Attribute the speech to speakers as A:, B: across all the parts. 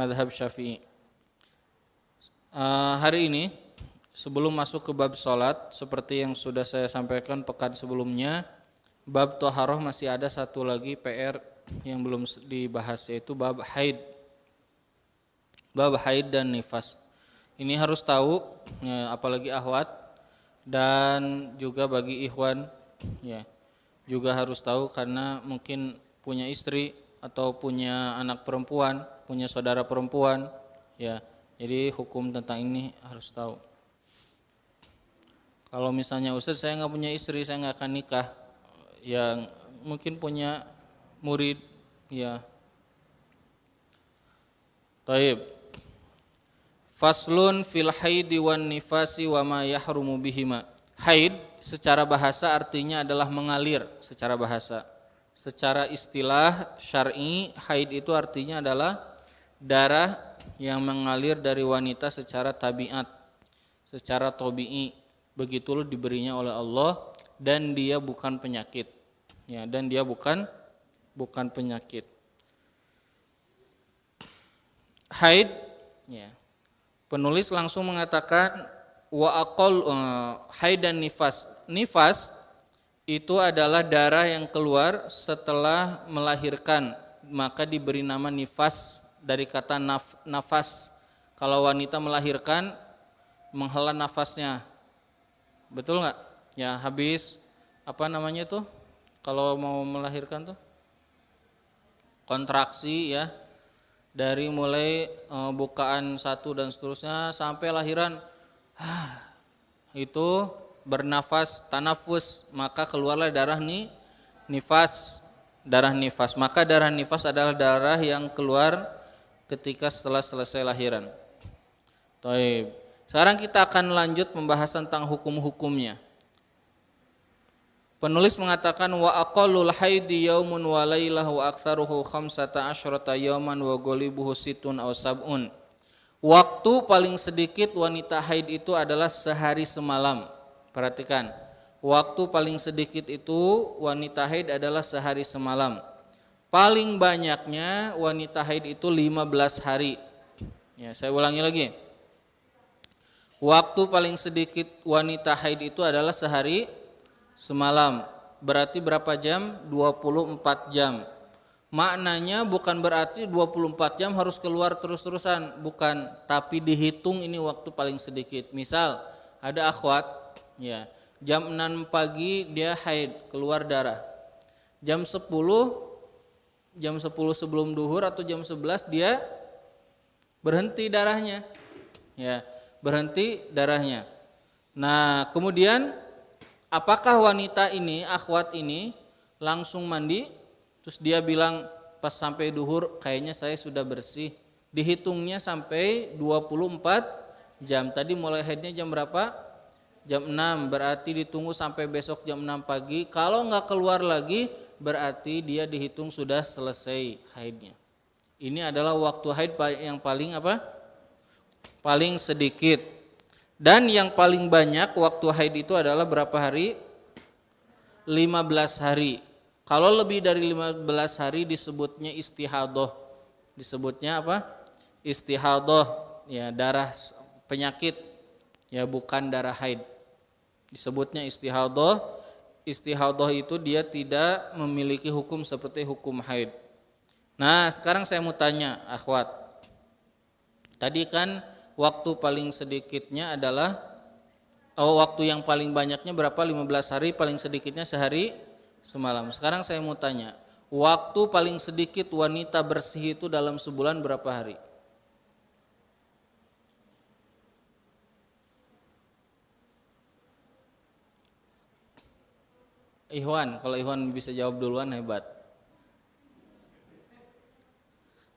A: madhab Syafi'i. Hari ini sebelum masuk ke bab sholat, seperti yang sudah saya sampaikan pekan sebelumnya, bab toharoh masih ada satu lagi PR yang belum dibahas, yaitu bab haid. Bab haid dan nifas. Ini harus tahu, ya, apalagi akhwat dan juga bagi ikhwan, ya, juga harus tahu karena mungkin punya istri atau punya anak perempuan, punya saudara perempuan, ya. Jadi hukum tentang ini harus tahu. Kalau misalnya Ustaz saya nggak punya istri, saya nggak akan nikah, yang mungkin punya murid, ya. Taib. Faslun fil haidi wan nifasi wa ma yahrumu bihima. Haid secara bahasa artinya adalah mengalir secara bahasa. Secara istilah syar'i, haid itu artinya adalah darah yang mengalir dari wanita secara tabiat, secara tabi'i. Begitulah diberinya oleh Allah dan dia bukan penyakit. Ya, dan dia bukan penyakit. Haid, ya. Penulis langsung mengatakan wa aqall haid dan nifas. Nifas itu adalah darah yang keluar setelah melahirkan, maka diberi nama nifas dari kata nafas. Kalau wanita melahirkan menghela nafasnya. Betul enggak? Ya, habis apa namanya tuh? Kalau mau melahirkan tuh kontraksi, ya. Dari mulai bukaan satu dan seterusnya sampai lahiran, itu bernafas, tanafus, maka keluarlah darah nifas, darah nifas. Maka darah nifas adalah darah yang keluar ketika setelah selesai lahiran. Taib. Sekarang kita akan lanjut membahas tentang hukum-hukumnya. Penulis mengatakan wa aqallul haidi yaumun wa lailah wa aktsaruhu 15 yauman wa ghalibuhu situn aw sab'un. Waktu paling sedikit wanita haid itu adalah sehari semalam. Perhatikan. Waktu paling sedikit itu wanita haid adalah sehari semalam. Paling banyaknya wanita haid itu 15 hari. Ya, saya ulangi lagi. Waktu paling sedikit wanita haid itu adalah sehari semalam. Berarti berapa jam? 24 jam. Maknanya bukan berarti 24 jam harus keluar terus-terusan, bukan, tapi dihitung ini waktu paling sedikit. Misal ada akhwat, ya, jam 6 pagi dia haid, keluar darah. Jam 10 sebelum duhur atau jam 11 dia berhenti darahnya. Ya, berhenti darahnya. Nah, kemudian apakah wanita ini, akhwat ini langsung mandi, terus dia bilang pas sampai duhur kayaknya saya sudah bersih? Dihitungnya sampai 24 jam. Tadi mulai haidnya jam berapa? Jam 6, berarti ditunggu sampai besok jam 6 pagi. Kalau nggak keluar lagi, berarti dia dihitung sudah selesai haidnya. Ini adalah waktu haid yang paling apa? Paling sedikit. Dan yang paling banyak waktu haid itu adalah berapa hari? 15 hari. Kalau lebih dari 15 hari disebutnya istihadah. Disebutnya apa? Istihadah, ya, darah penyakit, ya, bukan darah haid. Disebutnya istihadah. Istihadah itu dia tidak memiliki hukum seperti hukum haid. Nah, sekarang saya mau tanya, akhwat. Tadi kan waktu paling sedikitnya adalah waktu yang paling banyaknya berapa? 15 hari, paling sedikitnya sehari semalam. Sekarang saya mau tanya, waktu paling sedikit wanita bersih itu dalam sebulan berapa hari? Ikhwan, kalau Ikhwan bisa jawab duluan hebat.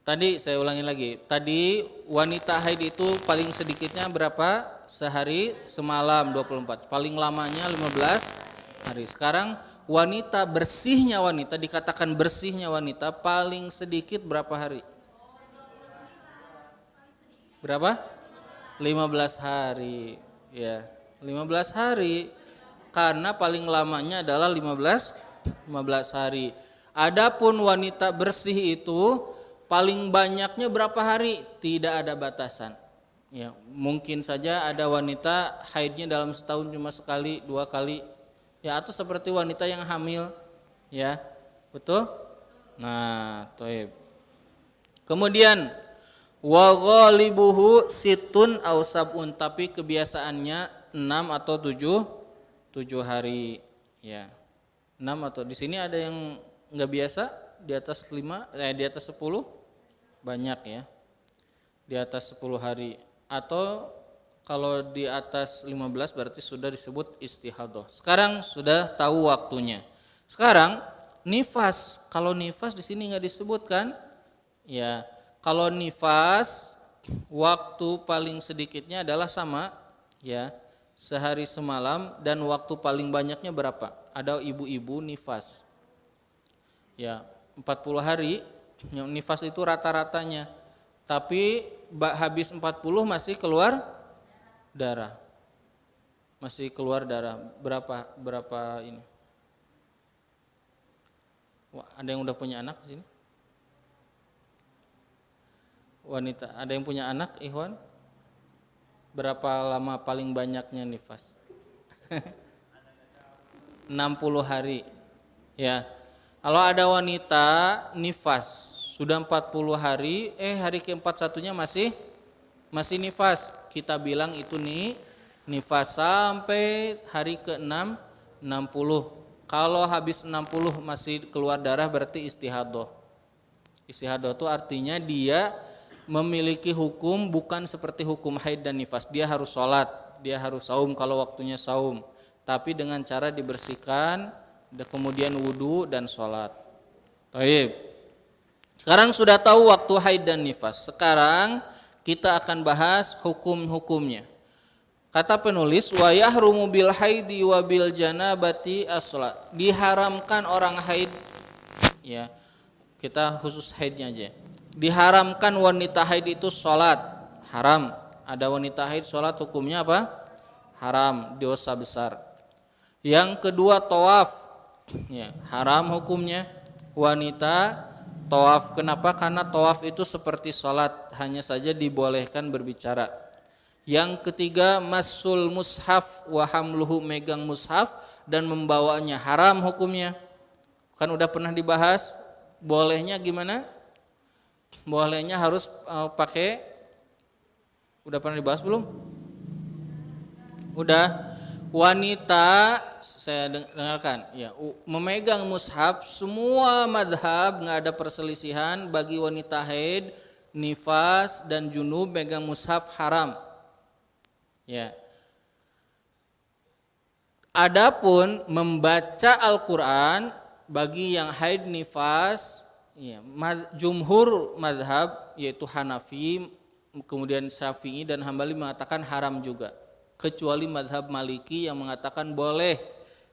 A: Tadi saya ulangi lagi. Tadi wanita haid itu paling sedikitnya berapa? Sehari semalam 24. Paling lamanya 15 hari. Sekarang wanita bersihnya wanita, dikatakan bersihnya wanita paling sedikit berapa hari? Berapa? 15 hari. Ya, 15 hari. Karena paling lamanya adalah 15 hari. Adapun wanita bersih itu paling banyaknya berapa hari? Tidak ada batasan. Ya, mungkin saja ada wanita haidnya dalam setahun cuma sekali, 2 kali. Ya, atau seperti wanita yang hamil. Ya, betul? Nah, toib. Kemudian wa ghalibuhu situn aw sab'un, tapi kebiasaannya 6 atau 7 hari. Ya. 6 atau di sini ada yang enggak biasa di atas 5, di atas 10 banyak ya. Di atas 10 hari. Atau kalau di atas 15 berarti sudah disebut istihadah. Sekarang sudah tahu waktunya. Sekarang nifas. Kalau nifas di sini enggak disebutkan. Ya, kalau nifas waktu paling sedikitnya adalah sama ya, sehari semalam, dan waktu paling banyaknya berapa? Ada ibu-ibu nifas. Ya, 40 hari. Yang nifas itu rata-ratanya. Tapi habis 40 masih keluar darah. Masih keluar darah. Berapa ini? Wah, ada yang udah punya anak di sini? Wanita, ada yang punya anak, Ikhwan? Berapa lama paling banyaknya nifas? 60 hari. Ya. Kalau ada wanita nifas sudah 40 hari, hari ke-41-nya masih nifas, kita bilang itu nifas sampai hari ke-6 60. Kalau habis 60 masih keluar darah berarti istihadah. Istihadah itu artinya dia memiliki hukum bukan seperti hukum haid dan nifas. Dia harus sholat, dia harus saum kalau waktunya saum, tapi dengan cara dibersihkan, kemudian wudu dan sholat. Baik. Sekarang sudah tahu waktu haid dan nifas. Sekarang kita akan bahas hukum-hukumnya. Kata penulis, wa yahrumu bil haidi wa bil janabati as-shalat. Diharamkan orang haid, ya. Kita khusus haidnya aja. Diharamkan wanita haid itu sholat, haram. Ada wanita haid sholat hukumnya apa? Haram, dosa besar. Yang kedua tawaf, ya, haram hukumnya. Wanita tawaf, kenapa? Karena tawaf itu seperti sholat, hanya saja dibolehkan berbicara. Yang ketiga masul mushaf wa hamluhu, megang mushaf dan membawanya, haram hukumnya. Kan udah pernah dibahas, bolehnya gimana? Bolehnya harus pakai, udah pernah dibahas belum? Udah. Wanita, saya dengarkan ya, memegang mushaf, semua madhab nggak ada perselisihan, bagi wanita haid, nifas dan junub megang mushaf haram. Ya. Adapun membaca Al-Qur'an bagi yang haid, nifas, ya, jumhur madhab yaitu Hanafi, kemudian Syafi'i dan Hambali mengatakan haram juga. Kecuali madhab Maliki yang mengatakan boleh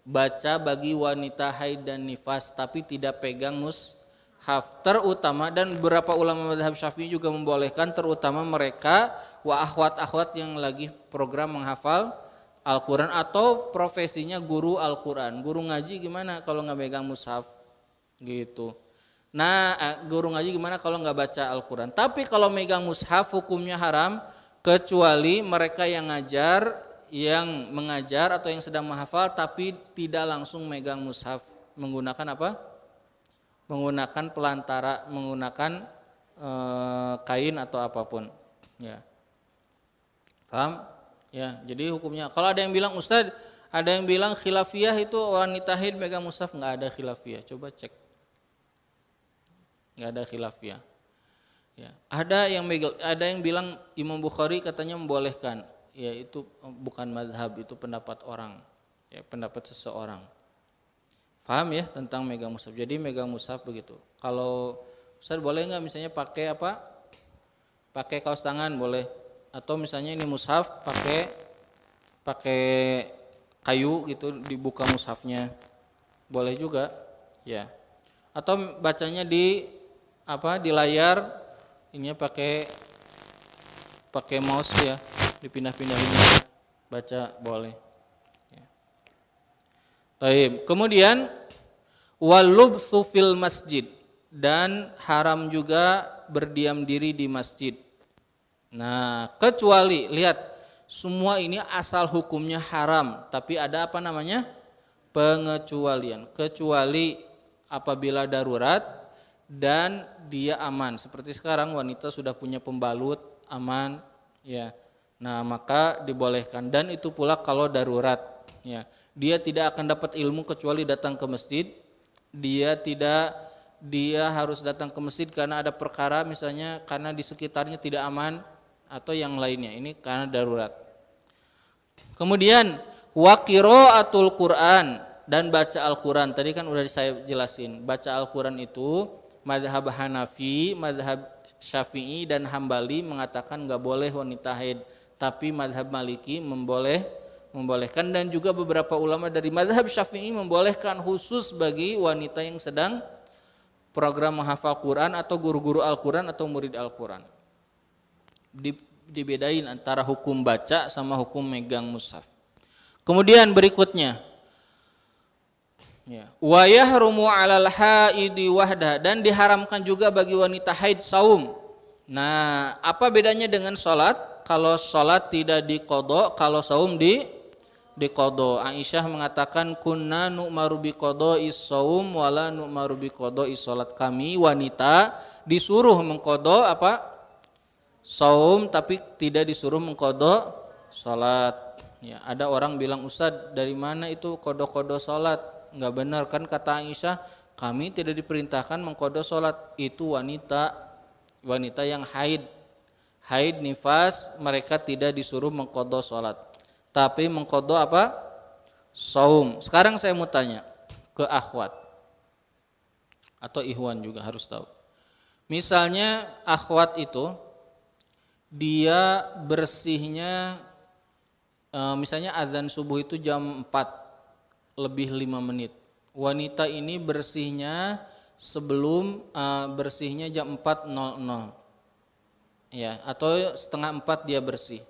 A: baca bagi wanita haid dan nifas, tapi tidak pegang mushaf. Terutama, dan beberapa ulama madhab Syafi'i juga membolehkan, terutama mereka wa akhwat-akhwat yang lagi program menghafal Al-Quran atau profesinya guru Al-Quran. Guru ngaji gimana kalau nggak pegang mushaf gitu. Nah, guru ngaji gimana kalau nggak baca Al-Quran. Tapi kalau megang mushaf hukumnya haram, kecuali mereka yang ngajar, yang mengajar atau yang sedang menghafal tapi tidak langsung megang mushaf, menggunakan apa? Menggunakan pelantara, menggunakan kain atau apapun. Ya, paham? Ya, jadi hukumnya. Kalau ada yang bilang Ustadz, ada yang bilang khilafiyah itu wanita haid megang mushaf, nggak ada khilafiyah. Coba cek, nggak ada khilafiyah. Ya, ada yang bilang Imam Bukhari katanya membolehkan. Ya, itu bukan madhab, itu pendapat orang, ya, pendapat seseorang. Paham ya tentang megang mushaf. Jadi megang mushaf begitu. Kalau Ustaz boleh nggak misalnya pakai apa? Pakai kaos tangan boleh. Atau misalnya ini mushaf pakai kayu gitu, dibuka mushafnya, boleh juga. Ya. Atau bacanya di layar. Ini pakai mouse ya, dipindah-pindahin baca boleh. Ya. Taib. Kemudian walubtsu fil masjid, dan haram juga berdiam diri di masjid. Nah, kecuali lihat semua ini asal hukumnya haram, tapi ada apa namanya? Pengecualian. Kecuali apabila darurat dan dia aman. Seperti sekarang wanita sudah punya pembalut aman, ya. Nah, maka dibolehkan, dan itu pula kalau darurat, ya. Dia tidak akan dapat ilmu kecuali datang ke masjid. Dia harus datang ke masjid karena ada perkara, misalnya karena di sekitarnya tidak aman atau yang lainnya. Ini karena darurat. Kemudian wa qiraatul Quran, dan baca Al-Quran. Tadi kan udah saya jelasin. Baca Al-Quran itu mazhab Hanafi, mazhab Syafi'i dan Hambali mengatakan enggak boleh wanita haid, tapi mazhab Maliki membolehkan, dan juga beberapa ulama dari mazhab Syafi'i membolehkan khusus bagi wanita yang sedang program menghafal Quran atau guru-guru Al-Quran atau murid Al-Quran. Dibedain antara hukum baca sama hukum megang mushaf. Kemudian berikutnya, wa yahrumu 'alal haidi wahda, dan diharamkan juga bagi wanita haid saum. Nah, apa bedanya dengan sholat? Kalau sholat tidak diqadha, kalau saum diqadha. Aisyah mengatakan kunna nu'maru biqadha'is saum wala nu'maru biqadha'is sholat. Kami wanita disuruh mengqadha apa? Saum, tapi tidak disuruh mengqadha sholat. Ya, ada orang bilang, Ustaz, dari mana itu qadha sholat? Enggak benar kan kata Aisyah, kami tidak diperintahkan mengqadha sholat. Itu wanita yang haid nifas, mereka tidak disuruh mengqadha sholat, tapi mengqadha apa? Saum. Sekarang saya mau tanya ke akhwat atau ikhwan juga harus tahu. Misalnya akhwat itu dia bersihnya misalnya azan subuh itu jam 4 lebih 5 menit. Wanita ini bersihnya sebelum bersihnya jam 4.00. Ya, atau setengah 4 dia bersih.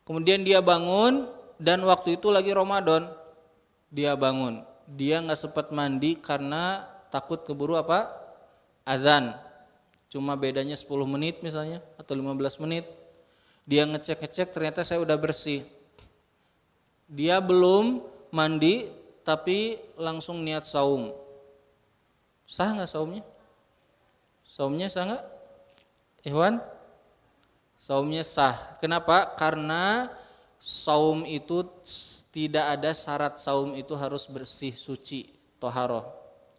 A: Kemudian dia bangun dan waktu itu lagi Ramadan. Dia bangun. Dia enggak sempat mandi karena takut keburu apa? Azan. Cuma bedanya 10 menit misalnya atau 15 menit. Dia ngecek ternyata saya udah bersih. Dia belum mandi tapi langsung niat saum. Sah enggak saumnya? Saumnya sah enggak? Ikhwan? Saumnya sah. Kenapa? Karena saum itu tidak ada syarat saum itu harus bersih, suci, toharoh.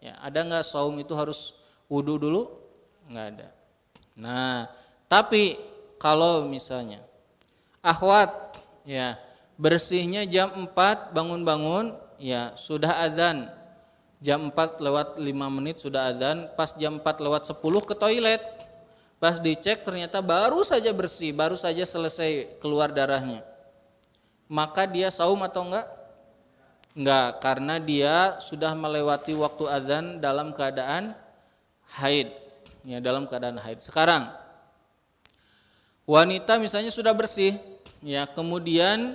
A: Ya, ada enggak saum itu harus wudu dulu? Enggak ada. Nah, tapi kalau misalnya akhwat ya bersihnya jam 4 bangun-bangun, ya sudah azan. Jam 4 lewat 5 menit sudah azan, pas jam 4 lewat 10 ke toilet. Pas dicek ternyata baru saja bersih, baru saja selesai keluar darahnya. Maka dia saum atau enggak? Enggak, karena dia sudah melewati waktu azan dalam keadaan haid. Ya, dalam keadaan haid. Sekarang wanita misalnya sudah bersih, ya kemudian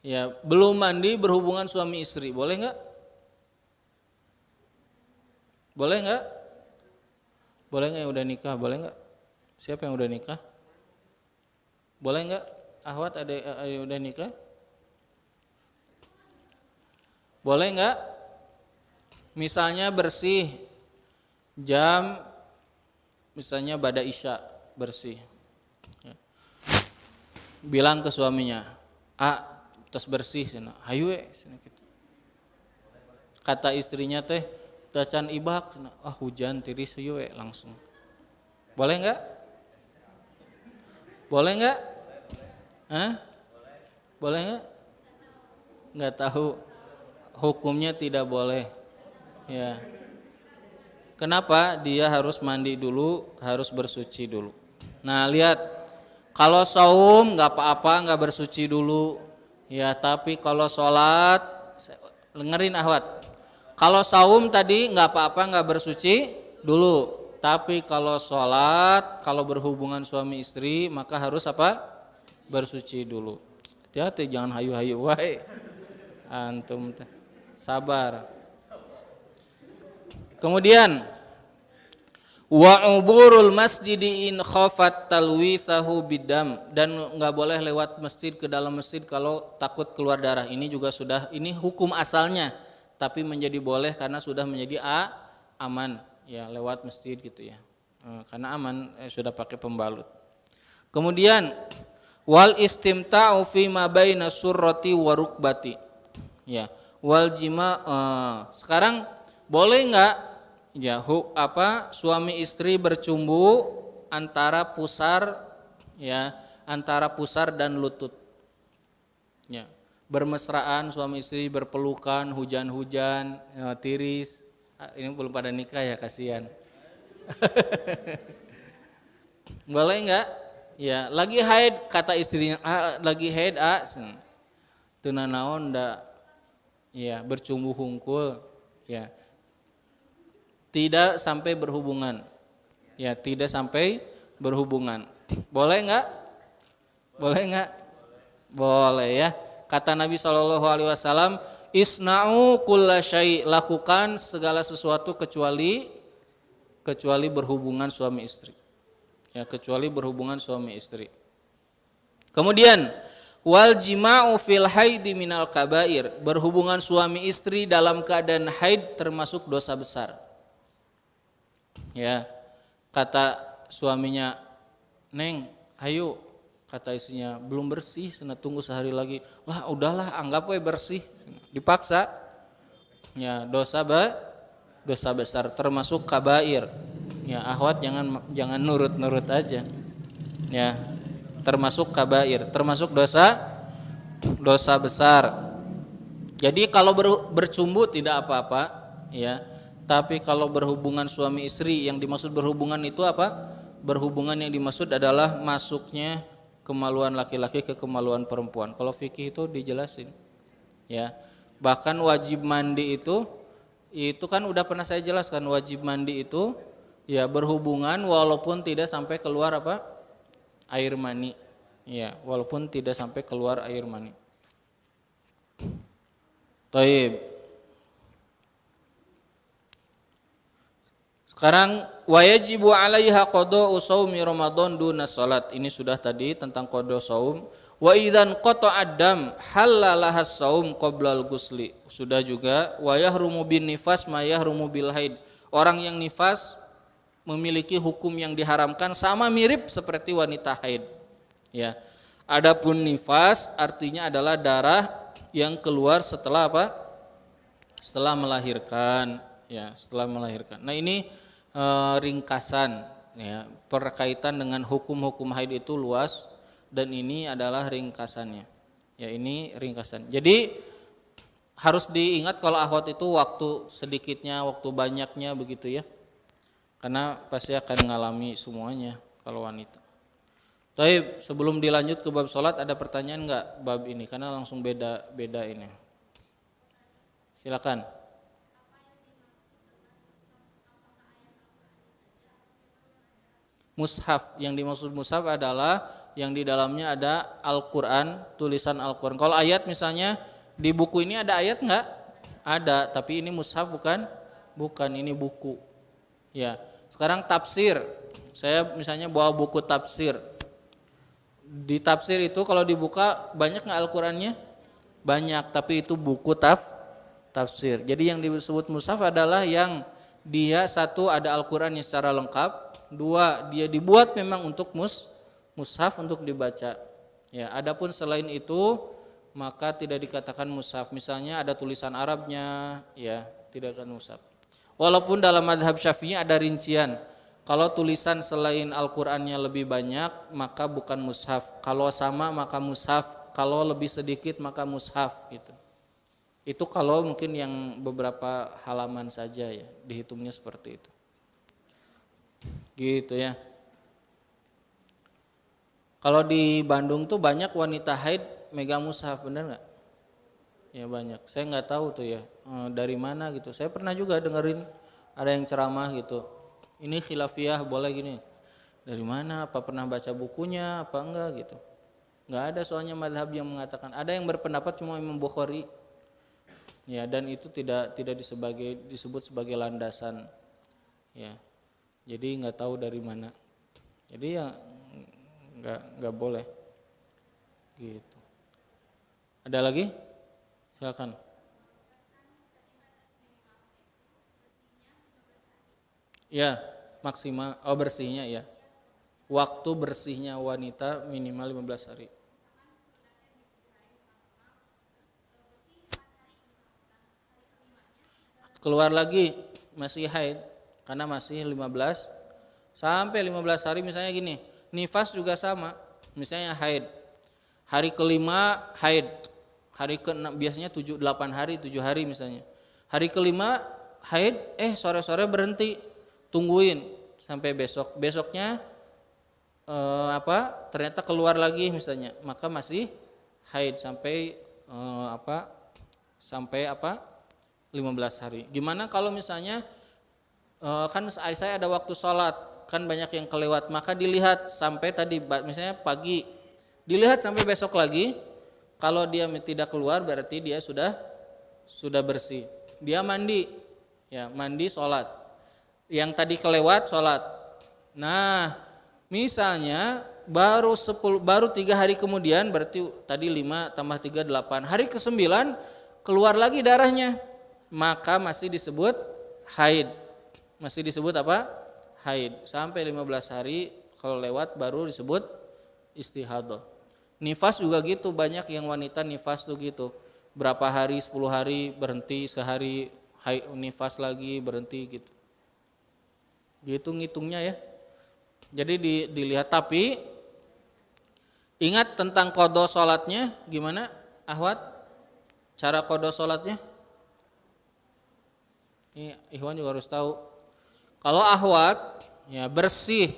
A: ya belum mandi, berhubungan suami istri, boleh enggak? Boleh enggak? Boleh enggak yang udah nikah? Boleh enggak? Siapa yang udah nikah? Boleh enggak? Ahwat ada yang udah nikah? Boleh enggak? Misalnya bersih jam misalnya bada isya bersih. Bilang ke suaminya, tas bersih sana, hayu we sana gitu. Kata istrinya teh, tacan ibak sana, hujan tiris hayu we langsung. Boleh enggak? Boleh enggak? Boleh enggak? Enggak tahu. Hukumnya tidak boleh. Ya. Kenapa? Dia harus mandi dulu, harus bersuci dulu. Nah, lihat. Kalau saum enggak apa-apa, enggak bersuci dulu. Ya, tapi kalau sholat, dengerin ahwat. Kalau saum tadi enggak apa-apa, enggak bersuci dulu. Tapi kalau sholat, kalau berhubungan suami istri, maka harus apa? Bersuci dulu. Hati-hati, jangan hayu-hayu wae. Antum sabar. Kemudian Wa uburul masjidi in khafat talwithahu bidam, dan nggak boleh lewat masjid ke dalam masjid kalau takut keluar darah. Ini juga sudah, ini hukum asalnya, tapi menjadi boleh karena sudah menjadi aman ya lewat masjid gitu ya. Karena aman sudah pakai pembalut. Kemudian wal istimta'u fi ma baina surrati wa rukbati. Ya, wal jima sekarang boleh enggak ya suami istri bercumbu antara pusar ya, antara pusar dan lutut. Ya, bermesraan suami istri berpelukan, hujan-hujan, tiris. Ini belum pada nikah ya, kasihan. Boleh enggak? Ya, lagi haid kata istrinya, lagi haid teu naon da ya bercumbu hungkul ya. Tidak sampai berhubungan. Ya, tidak sampai berhubungan. Boleh enggak? Boleh enggak? Boleh ya. Kata Nabi SAW, isna'u kulla syai', lakukan segala sesuatu kecuali berhubungan suami istri. Ya, kecuali berhubungan suami istri. Kemudian wal jima'u fil haidi minal kabair, berhubungan suami istri dalam keadaan haid termasuk dosa besar. Ya, kata suaminya, "Neng, ayo." Kata istrinya, "Belum bersih, tunggu sehari lagi." "Lah, udahlah, anggap we bersih." Dipaksa. Ya, dosa besar termasuk kabair. Ya, akhwat jangan nurut-nurut aja. Ya, termasuk kabair, termasuk dosa besar. Jadi kalau bercumbu tidak apa-apa, ya. Tapi kalau berhubungan suami istri, yang dimaksud berhubungan itu apa? Berhubungan yang dimaksud adalah masuknya kemaluan laki-laki ke kemaluan perempuan. Kalau fikih itu dijelasin. Ya. Bahkan wajib mandi itu kan udah pernah saya jelaskan, wajib mandi itu ya berhubungan walaupun tidak sampai keluar apa? Air mani. Ya, walaupun tidak sampai keluar air mani. Taib. Sekarang wajibu 'alaiha qada'u shaumi Ramadan duna salat. Ini sudah tadi tentang qada shaum. Wa idzan qata'a dam halalaha shaum qabla al-ghusli. Sudah juga wa yahrumu bin nifas ma yahrumu bil haid. Orang yang nifas memiliki hukum yang diharamkan sama mirip seperti wanita haid. Ya. Adapun nifas artinya adalah darah yang keluar setelah apa? Setelah melahirkan, ya, setelah melahirkan. Nah, ini ringkasan ya, berkaitan dengan hukum-hukum haid itu luas dan ini adalah ringkasannya. Ya, ini ringkasan. Jadi harus diingat kalau akhwat itu waktu sedikitnya, waktu banyaknya begitu ya. Karena pasti akan mengalami semuanya kalau wanita. Tapi sebelum dilanjut ke bab sholat, ada pertanyaan enggak bab ini? Karena langsung beda ini. Silakan. Mushaf, yang dimaksud mushaf adalah yang di dalamnya ada Al-Quran, tulisan Al-Quran. Kalau ayat misalnya di buku ini ada ayat enggak? Ada, tapi ini mushaf bukan, ini buku. Ya, sekarang tafsir. Saya misalnya bawa buku tafsir. Di tafsir itu kalau dibuka banyak enggak Al-Qurannya? Banyak, tapi itu buku tafsir. Jadi yang disebut mushaf adalah yang dia satu ada Al-Qurannya secara lengkap. Dua, dia dibuat memang untuk mushaf untuk dibaca. Ya, adapun selain itu maka tidak dikatakan mushaf. Misalnya ada tulisan Arabnya, ya, tidak akan mushaf. Walaupun dalam mazhab Syafi'i ada rincian. Kalau tulisan selain Al-Qur'annya lebih banyak, maka bukan mushaf. Kalau sama maka mushaf, kalau lebih sedikit maka mushaf gitu. Itu kalau mungkin yang beberapa halaman saja ya, dihitungnya seperti itu. Gitu ya. Kalau di Bandung tuh banyak wanita haid megang mushaf, benar nggak? Ya banyak. Saya nggak tahu tuh ya dari mana gitu. Saya pernah juga dengerin ada yang ceramah gitu. Ini khilafiyah boleh gini. Dari mana? Apa pernah baca bukunya? Apa enggak gitu? Nggak ada soalnya mazhab yang mengatakan. Ada yang berpendapat cuma Imam Bukhari. Ya, dan itu tidak disebut sebagai landasan. Ya. Jadi nggak tahu dari mana. Jadi ya nggak boleh. Gitu. Ada lagi? Silakan. Ya, maksimal bersihnya ya. Waktu bersihnya wanita minimal 15 hari. Keluar lagi masih haid karena masih 15 sampai 15 hari, misalnya gini, nifas juga sama. Misalnya haid. Hari kelima haid. Hari ke-6 biasanya 8 hari, 7 hari misalnya. Hari kelima haid, sore-sore berhenti. Tungguin sampai besok. Besoknya ternyata keluar lagi misalnya, maka masih haid sampai 15 hari. Gimana kalau misalnya kan saya ada waktu sholat, kan banyak yang kelewat, maka dilihat sampai tadi misalnya pagi, dilihat sampai besok lagi. Kalau dia tidak keluar berarti dia sudah bersih. Dia mandi, ya mandi sholat. Yang tadi kelewat sholat. Nah, misalnya baru 3 hari kemudian, berarti tadi 5 tambah 3 8. Hari ke-9 keluar lagi darahnya, maka masih disebut haid. Masih disebut apa? Haid. Sampai 15 hari kalau lewat baru disebut istihadah. Nifas juga gitu, banyak yang wanita nifas tuh gitu. Berapa hari, 10 hari berhenti, sehari haid, nifas lagi berhenti gitu. Gitu ngitungnya ya. Jadi dilihat, tapi ingat tentang qada sholatnya gimana, Ahwat? Cara qada sholatnya? Ini Ikhwan juga harus tahu. Kalau Ahwat ya bersih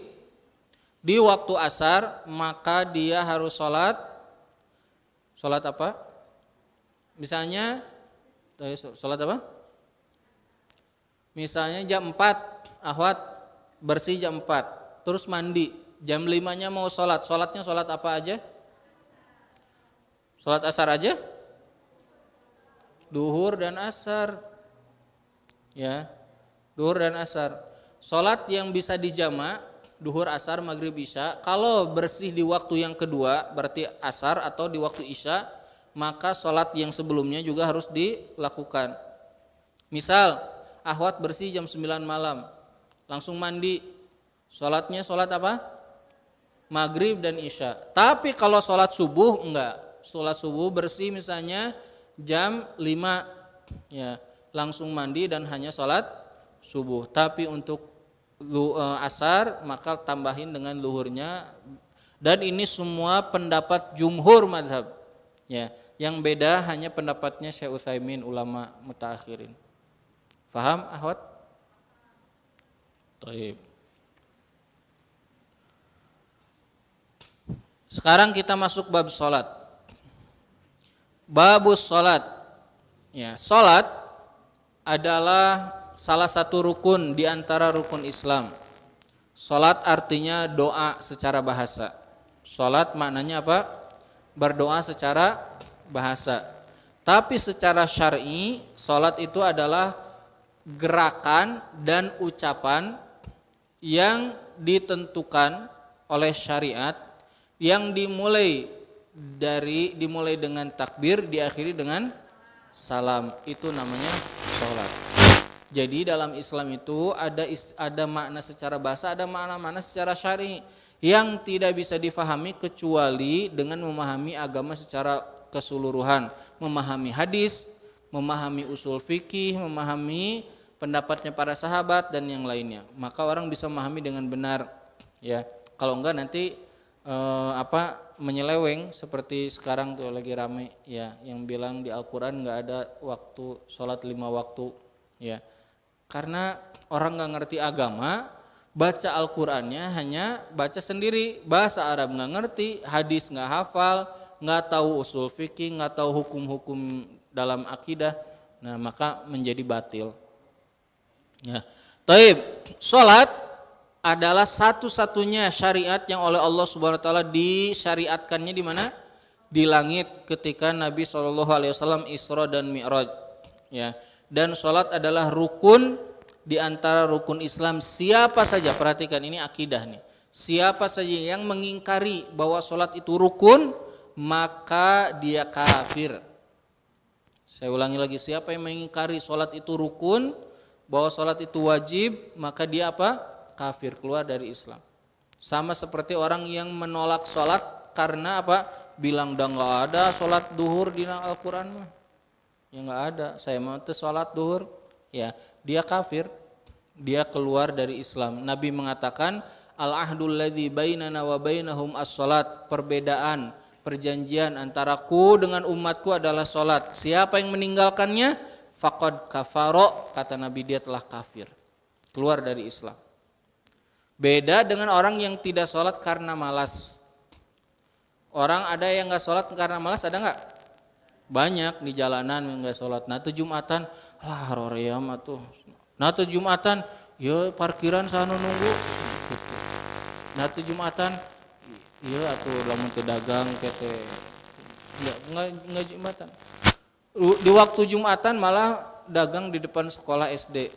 A: di waktu asar, maka dia harus sholat apa? Misalnya sholat apa? Misalnya jam 4, Ahwat bersih jam 4, terus mandi. Jam 5-nya mau sholatnya sholat apa aja? Sholat asar aja? Duhur dan asar. Ya, duhur dan asar. Sholat yang bisa dijama, duhur, asar, maghrib, isya. Kalau bersih di waktu yang kedua, berarti asar atau di waktu isya, maka sholat yang sebelumnya juga harus dilakukan. Misal, Ahwat bersih jam 9 malam, langsung mandi. Sholatnya sholat apa? Maghrib dan isya. Tapi kalau sholat subuh enggak. Sholat subuh bersih misalnya jam 5, ya langsung mandi dan hanya sholat subuh. Tapi untuk asar maka tambahin dengan luhurnya. Dan ini semua pendapat jumhur mazhab. Ya, yang beda hanya pendapatnya Syekh Utsaimin, ulama mutaakhirin. Faham, Ahwat? Baik. Sekarang kita masuk bab salat. Babus salat. Ya, salat adalah salah satu rukun di antara rukun Islam. Salat artinya doa secara bahasa. Salat maknanya apa? Berdoa secara bahasa. Tapi secara syar'i, salat itu adalah gerakan dan ucapan yang ditentukan oleh syariat, yang dimulai dengan takbir, diakhiri dengan salam. Itu namanya salat. Jadi dalam Islam itu ada makna secara bahasa, ada makna secara syar'i yang tidak bisa difahami kecuali dengan memahami agama secara keseluruhan, memahami hadis, memahami usul fikih, memahami pendapatnya para sahabat dan yang lainnya. Maka orang bisa memahami dengan benar, ya. Kalau enggak nanti menyeleweng seperti sekarang tuh lagi rame, ya, yang bilang di Al-Qur'an enggak ada waktu salat 5 waktu, ya. Karena orang enggak ngerti agama, baca Al-Qur'annya hanya baca sendiri, bahasa Arab enggak ngerti, hadis enggak hafal, enggak tahu usul fikih, enggak tahu hukum-hukum dalam akidah. Nah, maka menjadi batil. Ya. Taib, salat adalah satu-satunya syariat yang oleh Allah Subhanahu wa taala disyariatkannya di mana? Di langit ketika Nabi SAW Isra dan Mi'raj. Ya. Dan salat adalah rukun di antara rukun Islam, siapa saja, perhatikan ini akidah nih, siapa saja yang mengingkari bahwa sholat itu rukun, maka dia kafir. Saya ulangi lagi, siapa yang mengingkari sholat itu rukun, bahwa sholat itu wajib, maka dia apa? Kafir, keluar dari Islam. Sama seperti orang yang menolak sholat karena apa? Bilang udah nggak ada sholat duhur di Al-Quran mah. Ya nggak ada, saya mau sholat duhur. Ya, dia kafir, dia keluar dari Islam. Nabi mengatakan, al-ahdul ladzi bainana wa bainahum as-sholat, perbedaan, perjanjian antaraku dengan umatku adalah sholat. Siapa yang meninggalkannya, faqad kafaro, kata Nabi, dia telah kafir, keluar dari Islam. Beda dengan orang yang tidak sholat karena malas. Orang ada yang nggak sholat karena malas, ada nggak? Banyak di jalanan yang nggak sholat. Nah itu Jumatan, lah roream atuh. Nah itu Jumatan, ya parkiran sana nunggu. Nah itu Jumatan, ya atuh lamun teu dagang kete. Nggak Jumatan. Di waktu Jumatan malah dagang di depan sekolah SD.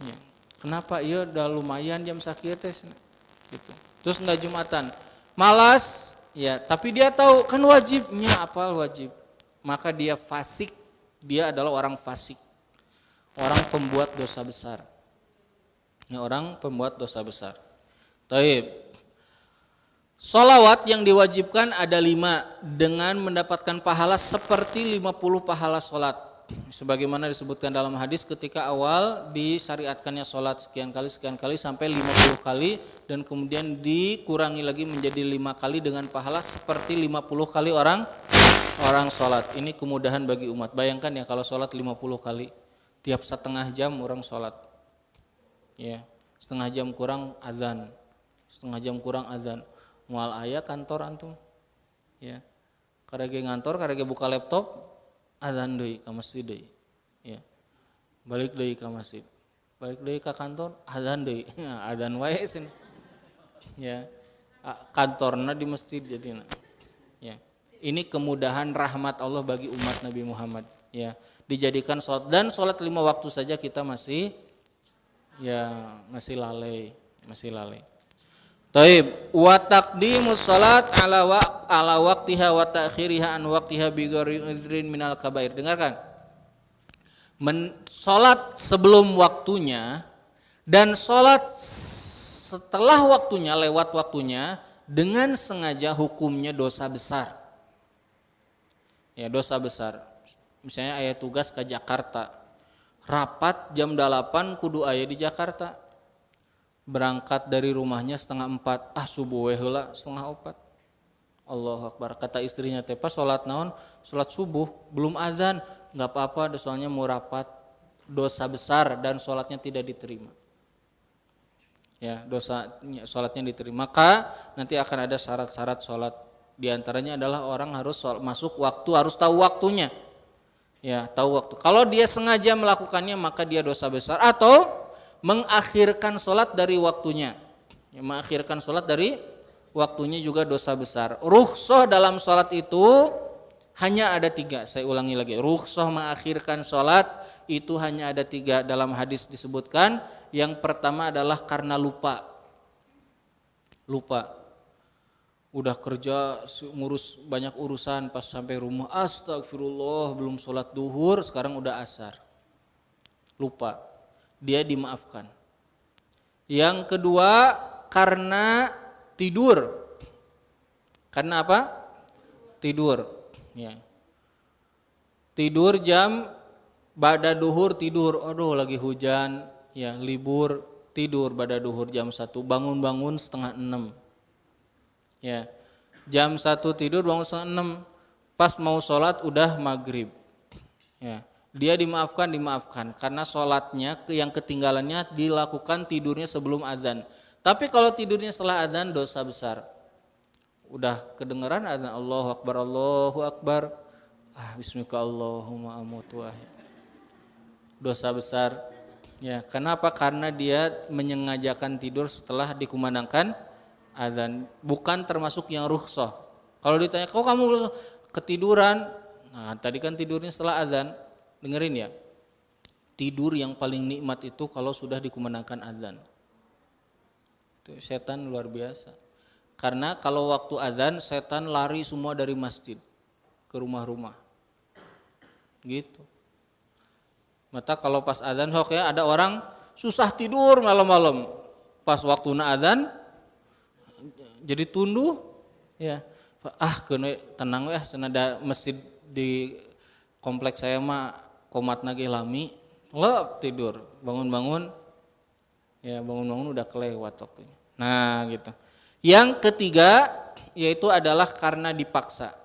A: Ya. Kenapa? Iya udah lumayan jam sakieu teh gitu. Terus enggak Jumatan. Malas, ya, tapi dia tahu kan wajibnya, apa wajib. Maka dia fasik. Dia adalah orang fasik. Orang pembuat dosa besar. Ini orang pembuat dosa besar. Taib. Sholawat yang diwajibkan ada 5 dengan mendapatkan pahala seperti 50 pahala sholat. Sebagaimana disebutkan dalam hadis ketika awal disyariatkannya sholat sekian kali sampai 50 kali dan kemudian dikurangi lagi menjadi 5 kali dengan pahala seperti 50 kali orang sholat. Ini kemudahan bagi umat. Bayangkan ya kalau sholat 50 kali tiap setengah jam orang sholat, ya setengah jam kurang azan, mual aya kantor antum, ya karege ngantor karege buka laptop azan deui ka masjid deui, ya balik deui ka masjid, balik deui ka kantor azan deui, azan wae cenah, ya kantorna di masjid jadina, ya ini kemudahan rahmat Allah bagi umat Nabi Muhammad, ya dijadikan sholat, dan sholat 5 waktu saja kita masih lalai. Taib, wa taqdimus salat ala waqtiha wa ta'khiriha an waqtiha bi ghairi uzrin minal kabair. Dengarkan. Salat sebelum waktunya dan salat setelah waktunya, lewat waktunya, dengan sengaja hukumnya dosa besar. Ya, dosa besar. Misalnya aya tugas ke Jakarta. Rapat jam 8 kudu aya di Jakarta. Berangkat dari rumahnya 3:30, subuh we heula 3:30. Allahu Akbar. Kata istrinya teh pas salat naon? Salat subuh, belum azan. Enggak apa-apa, soalnya mau rapat, dosa besar dan salatnya tidak diterima. Ya, salatnya diterima. Maka nanti akan ada syarat-syarat salat. Di antaranya adalah orang harus masuk waktu, harus tahu waktunya. Ya, tahu waktu. Kalau dia sengaja melakukannya maka dia dosa besar, atau mengakhirkan sholat dari waktunya. Ya, mengakhirkan sholat dari waktunya juga dosa besar. Rukhsah dalam sholat itu hanya ada 3. Saya ulangi lagi. Rukhsah mengakhirkan sholat itu hanya ada 3. Dalam hadis disebutkan. Yang pertama adalah karena lupa. Udah kerja ngurus banyak urusan, pas sampai rumah astagfirullah belum sholat duhur, sekarang udah asar. Lupa. Dia dimaafkan. Yang kedua karena tidur. Karena apa? Tidur. Ya. Tidur jam ba'da duhur, tidur. Aduh lagi hujan, ya libur, tidur ba'da duhur jam 1, bangun 5:30. Ya. Jam 1 tidur, bangun 5:30. Pas mau sholat udah maghrib. Ya. Dia dimaafkan karena sholatnya yang ketinggalannya dilakukan tidurnya sebelum azan. Tapi kalau tidurnya setelah azan dosa besar. Udah kedengeran azan Allahu Akbar. Bismika Allahumma amutu. Dosa besar. Ya, kenapa? Karena dia menyengajakan tidur setelah dikumandangkan azan. Bukan termasuk yang rukhsah. Kalau ditanya, kok kamu ketiduran? Nah, tadi kan tidurnya setelah azan. Dengerin ya, tidur yang paling nikmat itu kalau sudah dikumandangkan azan. Itu setan luar biasa. Karena kalau waktu azan setan lari semua dari masjid ke rumah-rumah. Gitu. Maka kalau pas azan sok ya ada orang susah tidur malam-malam. Pas waktu azan jadi tunduh ya. Kena tenang ya senada masjid di kompleks saya mah komat nage lami. Lep tidur, bangun-bangun ya bangun-bangun udah kelewat waktunya. Nah, gitu. Yang ketiga yaitu adalah karena dipaksa.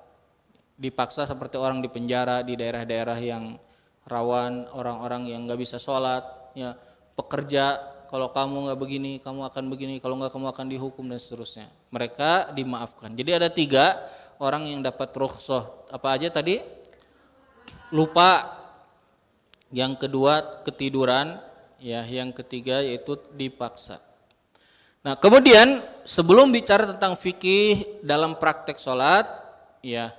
A: Dipaksa seperti orang di penjara di daerah-daerah yang rawan, orang-orang yang nggak bisa sholat, ya pekerja kalau kamu nggak begini, kamu akan begini, kalau nggak kamu akan dihukum dan seterusnya. Mereka dimaafkan. Jadi ada 3 orang yang dapat rukhsah. Apa aja tadi? Lupa. Yang kedua ketiduran, ya. Yang ketiga yaitu dipaksa. Nah, kemudian sebelum bicara tentang fikih dalam praktek sholat, ya,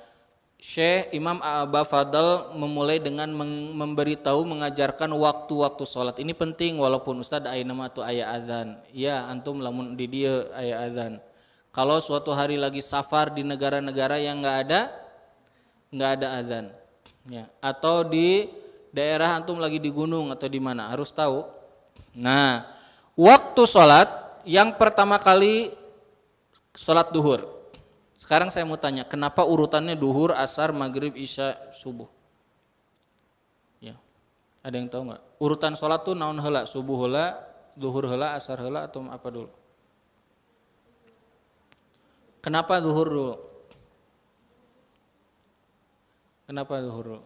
A: Syekh Imam Aba Fadl memulai dengan memberitahu, mengajarkan waktu-waktu sholat. Ini penting walaupun Ustadz aya nama atau aya azan. Ya, antum lamun di dia aya azan. Kalau suatu hari lagi safar di negara-negara yang nggak ada azan, ya, atau di daerah antum lagi di gunung atau di mana, harus tahu. Nah, waktu sholat yang pertama kali sholat duhur. Sekarang saya mau tanya, kenapa urutannya duhur, asar, maghrib, isya, subuh? Ya, ada yang tahu nggak? Urutan sholat tuh naon heula, subuh heula, duhur heula, asar heula, atau apa dulu? Kenapa duhur dulu? Kenapa duhur dulu?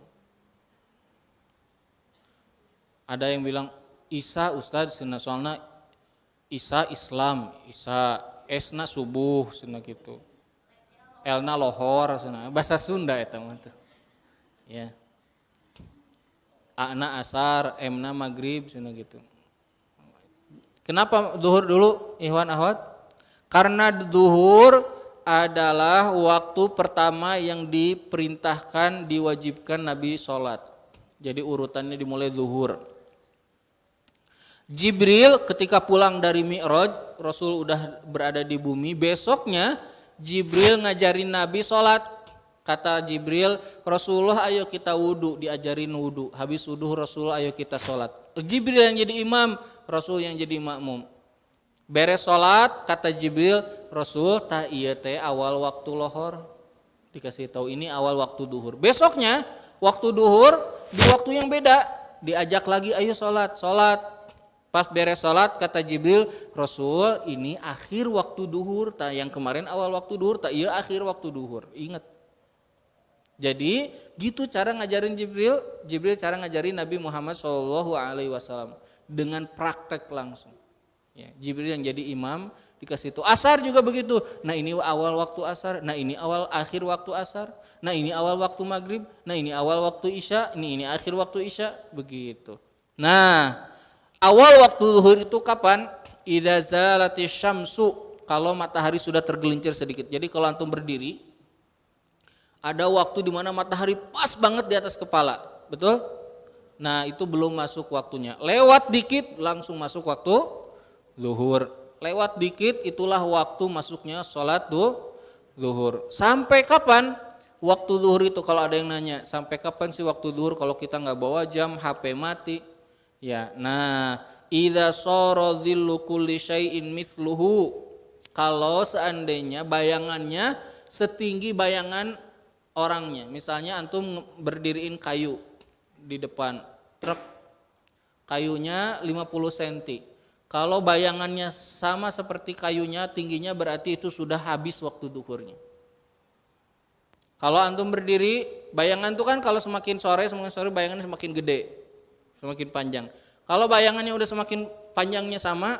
A: Ada yang bilang isya Ustadz, soalnya isya Islam, isya esna subuh, sana gitu. Elna lohor, sana bahasa Sunda eta mah tuh. Ya. Ana asar, emna maghrib, sana gitu. Kenapa duhur dulu, ikhwan akhwat? Karena duhur adalah waktu pertama yang diperintahkan, diwajibkan Nabi sholat. Jadi urutannya dimulai duhur. Jibril ketika pulang dari Mi'raj, Rasul udah berada di bumi. Besoknya Jibril ngajarin Nabi sholat. Kata Jibril, Rasulullah ayo kita wudu, diajarin wudu. Habis wudu Rasulullah ayo kita sholat. Jibril yang jadi imam, Rasul yang jadi makmum. Beres sholat, kata Jibril, Rasul tak iya teh awal waktu lohor. Dikasih tahu ini awal waktu duhur. Besoknya waktu duhur di waktu yang beda, diajak lagi ayo sholat. Pas beres sholat kata Jibril, Rasul ini akhir waktu duhur, tak yang kemarin awal waktu duhur, tak iya akhir waktu duhur. Ingat. Jadi gitu cara ngajarin Jibril cara ngajarin Nabi Muhammad SAW dengan praktek langsung. Ya, Jibril yang jadi imam dikasih itu. Asar juga begitu. Nah ini awal waktu asar, nah ini awal akhir waktu asar, nah ini awal waktu maghrib, nah ini awal waktu isya, ini akhir waktu isya, begitu. Nah, awal waktu zuhur itu kapan? Idza zalatis syamsu, kalau matahari sudah tergelincir sedikit. Jadi kalau antum berdiri, ada waktu di mana matahari pas banget di atas kepala, betul? Nah, itu belum masuk waktunya. Lewat dikit langsung masuk waktu zuhur. Lewat dikit itulah waktu masuknya sholat zuhur. Sampai kapan? Waktu zuhur itu kalau ada yang nanya, sampai kapan sih waktu zuhur kalau kita nggak bawa jam, HP mati? Ya, nah, idza sara dhillu kulli syai'in mithluhu. Kalau seandainya bayangannya setinggi bayangan orangnya. Misalnya antum berdiriin kayu di depan truk. Kayunya 50 cm. Kalau bayangannya sama seperti kayunya, tingginya berarti itu sudah habis waktu duhurnya. Kalau antum berdiri, bayangan itu kan kalau semakin sore bayangannya semakin gede, semakin panjang. Kalau bayangannya udah semakin panjangnya sama,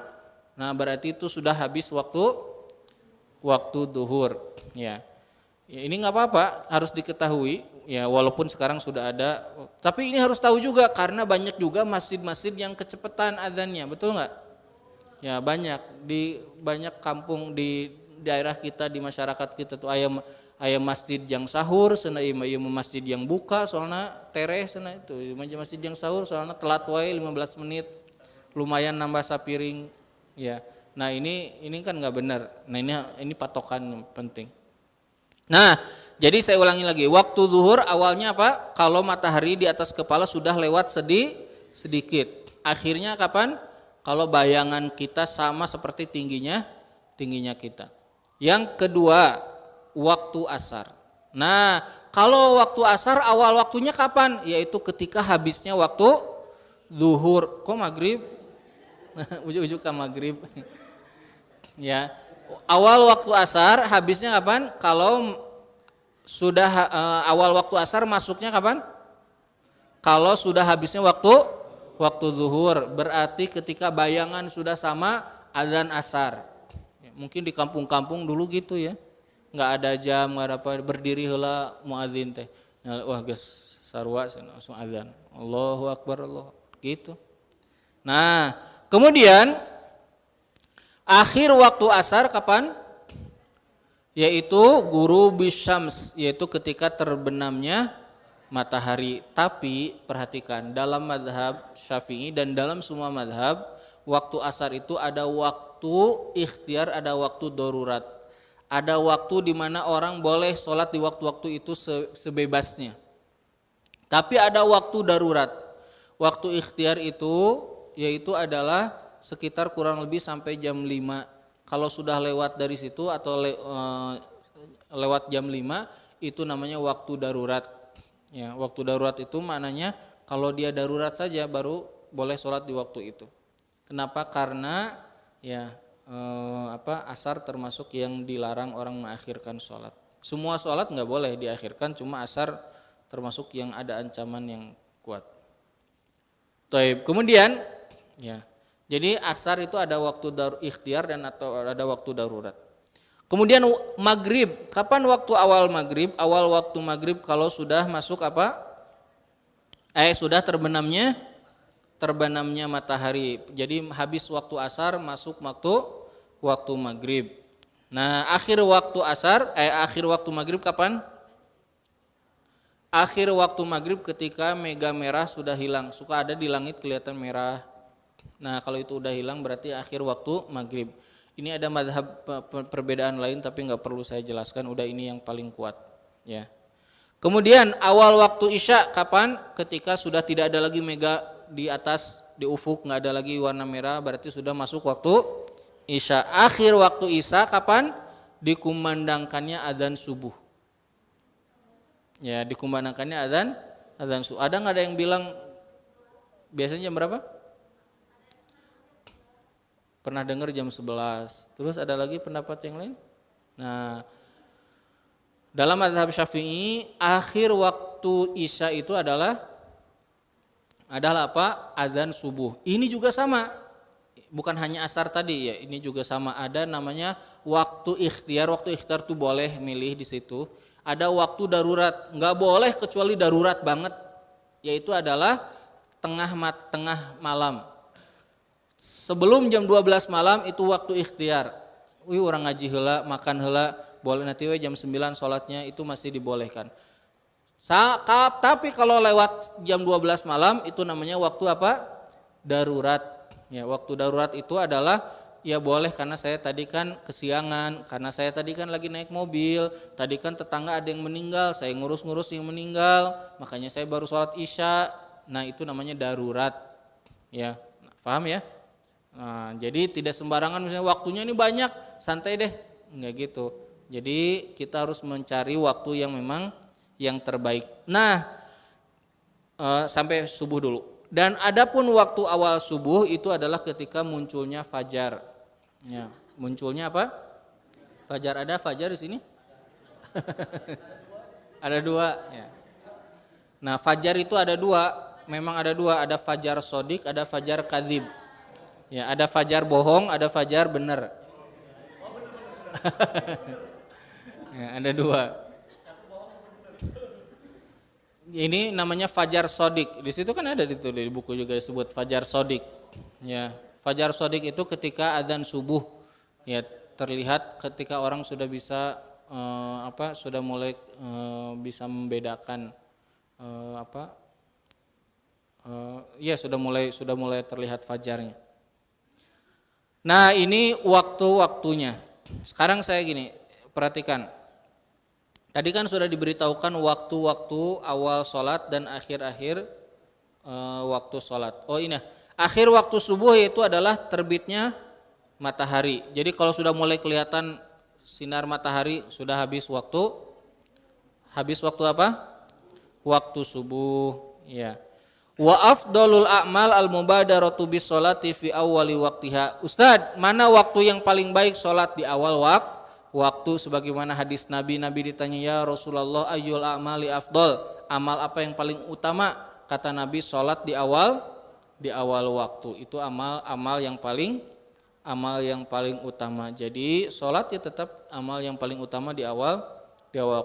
A: nah berarti itu sudah habis waktu duhur. Ya, ini nggak apa-apa, harus diketahui. Ya, walaupun sekarang sudah ada, tapi ini harus tahu juga karena banyak juga masjid-masjid yang kecepatan azannya, betul nggak? Ya banyak di banyak kampung di daerah kita, di masyarakat kita tuh aya masjid yang sahur, cenah ieu masjid yang buka soalnya tereh cenah itu. Masjid yang sahur soalnya telat wae 15 menit. Lumayan nambah sapiring ya. Nah, ini kan enggak benar. Nah, ini patokan penting. Nah, jadi saya ulangi lagi. Waktu zuhur awalnya apa? Kalau matahari di atas kepala sudah lewat sedikit. Akhirnya kapan? Kalau bayangan kita sama seperti tingginya kita. Yang kedua, waktu asar. Nah, kalau waktu asar awal waktunya kapan? Yaitu ketika habisnya waktu zuhur. Kok maghrib? Ujuk-ujuk ke maghrib. Ya, awal waktu asar habisnya kapan? Kalau sudah awal waktu asar masuknya kapan? Kalau sudah habisnya waktu zuhur, berarti ketika bayangan sudah sama azan asar. Mungkin di kampung-kampung dulu gitu ya, nggak ada jam, nggak ada apa, berdiri heula muadzin teh. Wah geus sarua langsung azan. Allahu Akbar, Allah gitu. Nah, kemudian akhir waktu asar kapan? Yaitu ghurubus syams, yaitu ketika terbenamnya matahari. Tapi perhatikan, dalam mazhab Syafi'i dan dalam semua mazhab, waktu asar itu ada waktu ikhtiar, ada waktu darurat. Ada waktu di mana orang boleh sholat di waktu-waktu itu sebebasnya. Tapi ada waktu darurat. Waktu ikhtiar itu yaitu adalah sekitar kurang lebih sampai jam 5. Kalau sudah lewat dari situ atau lewat jam 5 itu namanya waktu darurat. Ya, waktu darurat itu maknanya kalau dia darurat saja baru boleh sholat di waktu itu. Kenapa? Karena ya asar termasuk yang dilarang orang mengakhirkan sholat. Semua sholat nggak boleh diakhirkan, cuma asar termasuk yang ada ancaman yang kuat. Taib. Kemudian ya, jadi asar itu ada waktu ikhtiar dan atau ada waktu darurat. Kemudian maghrib, kapan waktu awal maghrib? Awal waktu maghrib kalau sudah masuk apa? Sudah terbenamnya matahari. Jadi habis waktu asar masuk waktu maghrib. Nah, akhir waktu maghrib kapan? Akhir waktu maghrib ketika mega merah sudah hilang. Suka ada di langit kelihatan merah. Nah, kalau itu udah hilang berarti akhir waktu maghrib. Ini ada mazhab perbedaan lain tapi nggak perlu saya jelaskan. Udah ini yang paling kuat. Ya. Kemudian awal waktu isya kapan? Ketika sudah tidak ada lagi mega di atas, di ufuk nggak ada lagi warna merah, berarti sudah masuk waktu isya. Akhir waktu isya kapan? Dikumandangkannya adzan subuh. Ya, dikumandangkannya adzan subuh. Ada nggak ada yang bilang biasanya jam berapa? Pernah dengar jam 11. Terus ada lagi pendapat yang lain? Nah, dalam mazhab Syafi'i akhir waktu isya itu adalah apa? Azan subuh. Ini juga sama. Bukan hanya asar tadi ya, ini juga sama. Ada namanya waktu ikhtiar. Waktu ikhtiar tuh boleh milih di situ. Ada waktu darurat. Enggak boleh kecuali darurat banget. Yaitu adalah tengah malam. Sebelum jam 12 malam itu waktu ikhtiar. Orang ngaji heula, makan heula, boleh nanti jam 9 sholatnya itu masih dibolehkan. Tapi kalau lewat jam 12 malam itu namanya waktu apa? Darurat. Ya, waktu darurat itu adalah ya boleh karena saya tadi kan kesiangan, karena saya tadi kan lagi naik mobil, tadi kan tetangga ada yang meninggal, saya ngurus yang meninggal, makanya saya baru sholat isya. Nah, itu namanya darurat. Ya, paham ya? Nah, jadi tidak sembarangan misalnya waktunya ini banyak, santai deh, enggak gitu. Jadi kita harus mencari waktu yang memang yang terbaik. Nah, sampai subuh dulu. Dan adapun waktu awal subuh itu adalah ketika munculnya fajar. Ya, munculnya apa? Fajar. Ada fajar di sini? Ada dua. Ya. Nah, fajar itu ada dua. Memang ada dua. Ada fajar sodik, ada fajar kadzib. Ya, ada fajar bohong, ada fajar benar. Ya, ada dua. Ini namanya fajar sodik. Di situ kan ada di buku juga disebut fajar sodik. Ya, fajar sodik itu ketika azan subuh. Ya, terlihat ketika orang sudah bisa sudah mulai bisa membedakan sudah mulai terlihat fajarnya. Nah, ini waktu-waktunya. Sekarang saya gini, perhatikan. Tadi kan sudah diberitahukan waktu-waktu awal sholat dan akhir-akhir waktu sholat. Oh ini, akhir waktu subuh itu adalah terbitnya matahari. Jadi kalau sudah mulai kelihatan sinar matahari sudah habis waktu apa? Waktu subuh. Ya. Wa afdalul a'mal al-mubadaratu bis sholati fi awwali waqtiha. Ustaz, mana waktu yang paling baik sholat di awal waktu sebagaimana hadis Nabi ditanya, ya Rasulullah, ayyul a'mali afdal, amal apa yang paling utama? Kata Nabi, sholat di awal waktu itu amal yang paling utama. Jadi sholat ya tetap amal yang paling utama di awal.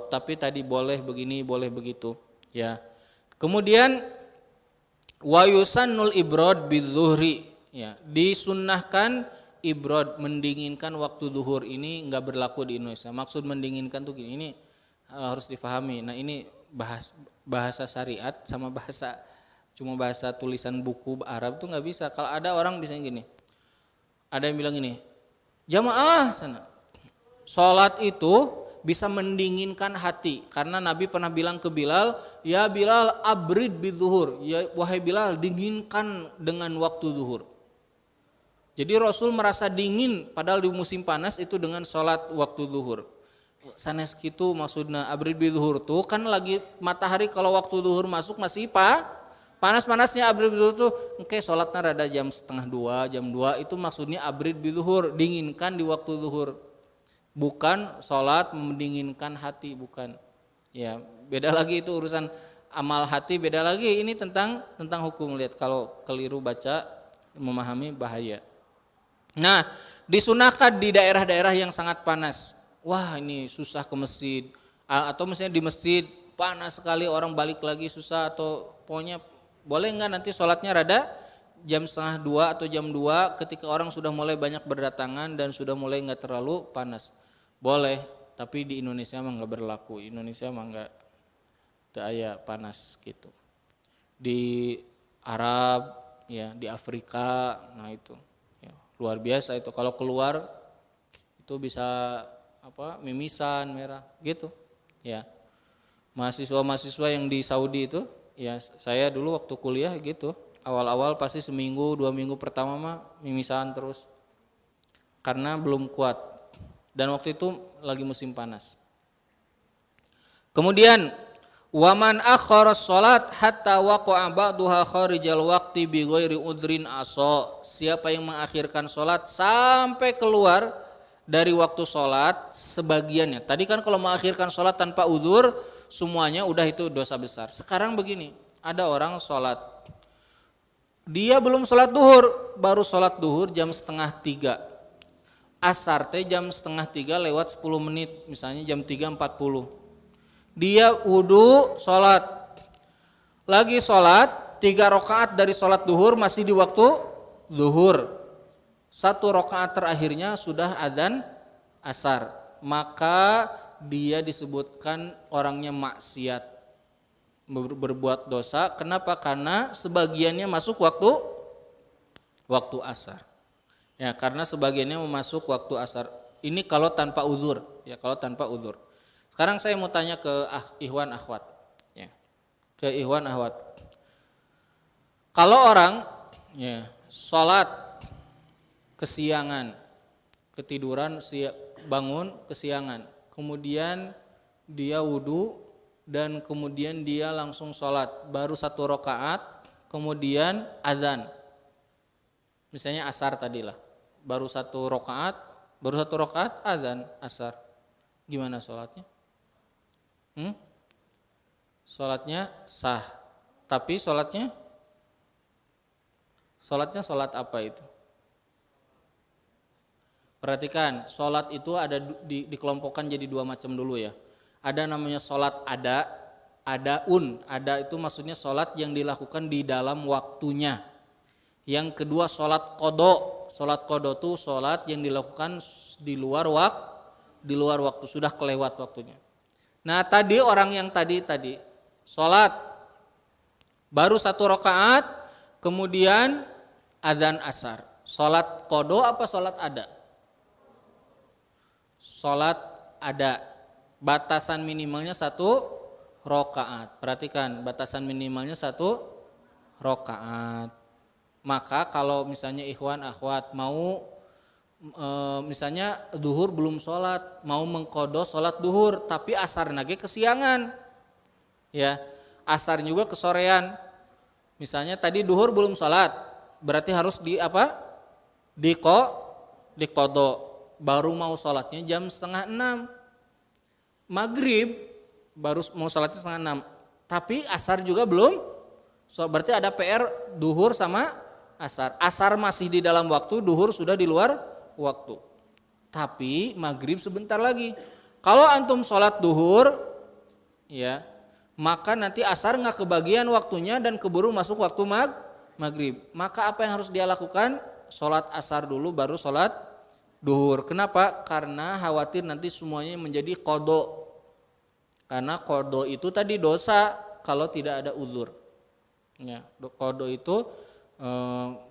A: Tapi tadi boleh begini, boleh begitu, ya. Kemudian wa yusannul ibrad bidzuhri, ya, disunnahkan ibrad, mendinginkan waktu zuhur. Ini enggak berlaku di Indonesia. Maksud mendinginkan tuh gini, ini harus difahami. Nah, ini bahasa syariat sama bahasa tulisan buku Arab tuh enggak bisa. Kalau ada orang bisa gini. Ada yang bilang gini, jamaah sana. Salat itu bisa mendinginkan hati, karena Nabi pernah bilang ke Bilal, ya Bilal abrid bidzuhur, ya wahai Bilal dinginkan dengan waktu zuhur. Jadi Rasul merasa dingin padahal di musim panas itu dengan sholat waktu zuhur. Sanes gitu maksudnya abrid bidzuhur tuh kan lagi matahari kalau waktu zuhur masuk masih panas-panasnya abrid bidzuhur tuh sholatnya rada jam 1:30, jam 2 itu maksudnya abrid bidzuhur, dinginkan di waktu zuhur. Bukan sholat mendinginkan hati, bukan. Ya, beda lagi itu urusan amal hati, beda lagi. Ini tentang hukum. Lihat kalau keliru baca memahami bahaya. Nah, disunahkan di daerah-daerah yang sangat panas. Wah, ini susah ke masjid. Atau misalnya di masjid panas sekali, orang balik lagi susah, atau pokoknya boleh enggak nanti sholatnya rada jam 1:30 atau jam 2 ketika orang sudah mulai banyak berdatangan dan sudah mulai enggak terlalu panas. Boleh, tapi di Indonesia mah enggak berlaku. Indonesia mah enggak aya panas gitu. Di Arab, ya, di Afrika, nah itu. Luar biasa itu, kalau keluar itu bisa mimisan merah gitu, ya. Mahasiswa yang di Saudi itu, ya, saya dulu waktu kuliah gitu, awal-awal pasti seminggu 2 minggu pertama mah mimisan terus karena belum kuat, dan waktu itu lagi musim panas. Kemudian waman akhara sholat hatta waqa'a ba'duha kharijal waqti bi ghairi udhrin aso. Siapa yang mengakhirkan sholat sampai keluar dari waktu sholat sebagiannya. Tadi kan kalau mengakhirkan sholat tanpa udzur semuanya udah itu dosa besar. Sekarang begini, ada orang sholat, dia belum sholat duhur, baru sholat duhur jam 2:30. Asar teh jam 2:30 lewat 10 menit, misalnya jam 3:40. Dia wudu, sholat. Lagi sholat, 3 rakaat dari sholat duhur masih di waktu duhur. 1 rakaat terakhirnya sudah adzan asar. Maka dia disebutkan orangnya maksiat, berbuat dosa. Kenapa? Karena sebagiannya masuk waktu asar. Ya, karena sebagiannya masuk waktu asar. Ini kalau tanpa uzur, ya, kalau tanpa uzur. Sekarang saya mau tanya ke ikhwan akhwat, ya, ke ikhwan akhwat. Kalau orang, ya, sholat kesiangan, ketiduran, bangun kesiangan, kemudian dia wudu dan kemudian dia langsung sholat, baru 1 rakaat, kemudian azan, misalnya asar tadilah, baru 1 rakaat azan asar, gimana sholatnya? Sholatnya sah, tapi sholatnya sholat apa itu? Perhatikan, sholat itu ada dikelompokkan jadi 2 macam dulu, ya. Ada namanya sholat ada itu maksudnya sholat yang dilakukan di dalam waktunya. Yang kedua sholat qadha, Sholat qadha itu sholat yang dilakukan di luar waktu, sudah kelewat waktunya. Nah tadi orang yang tadi sholat baru 1 rakaat, kemudian azan asar. Sholat qadha apa sholat ada? Sholat ada. Batasan minimalnya 1 rakaat. Perhatikan, batasan minimalnya 1 rakaat. Maka kalau misalnya ikhwan akhwat mau misalnya duhur belum sholat, mau mengqadha sholat duhur tapi asar nage kesiangan. Ya, asar juga kesorean. Misalnya tadi duhur belum sholat, berarti harus diqadha. Baru mau sholatnya jam 5:30. Maghrib baru mau sholatnya 5:30. Tapi asar juga belum. Berarti ada PR duhur sama asar. Asar masih di dalam waktu, duhur sudah di luar waktu. Tapi maghrib sebentar lagi. Kalau antum sholat duhur, ya, maka nanti asar nggak kebagian waktunya dan keburu masuk waktu maghrib. Maka apa yang harus dia lakukan? Sholat asar dulu baru sholat duhur. Kenapa? Karena khawatir nanti semuanya menjadi qadha. Karena qadha itu tadi dosa kalau tidak ada uzur. Ya, qadha itu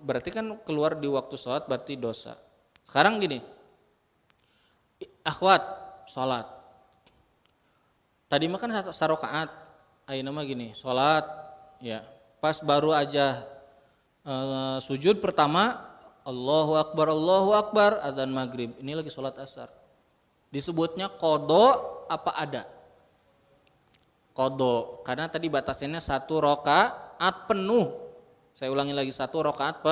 A: berarti kan keluar di waktu sholat berarti dosa. Sekarang gini, akhwat sholat. Tadi makan 1 rakaat, ayeuna mah gini, sholat, ya, pas baru aja sujud pertama, Allahu Akbar, azan maghrib. Ini lagi sholat asar. Disebutnya qadha apa ada? Qadha, karena tadi batasannya 1 rakaat penuh. Saya ulangi lagi, 1 rakaat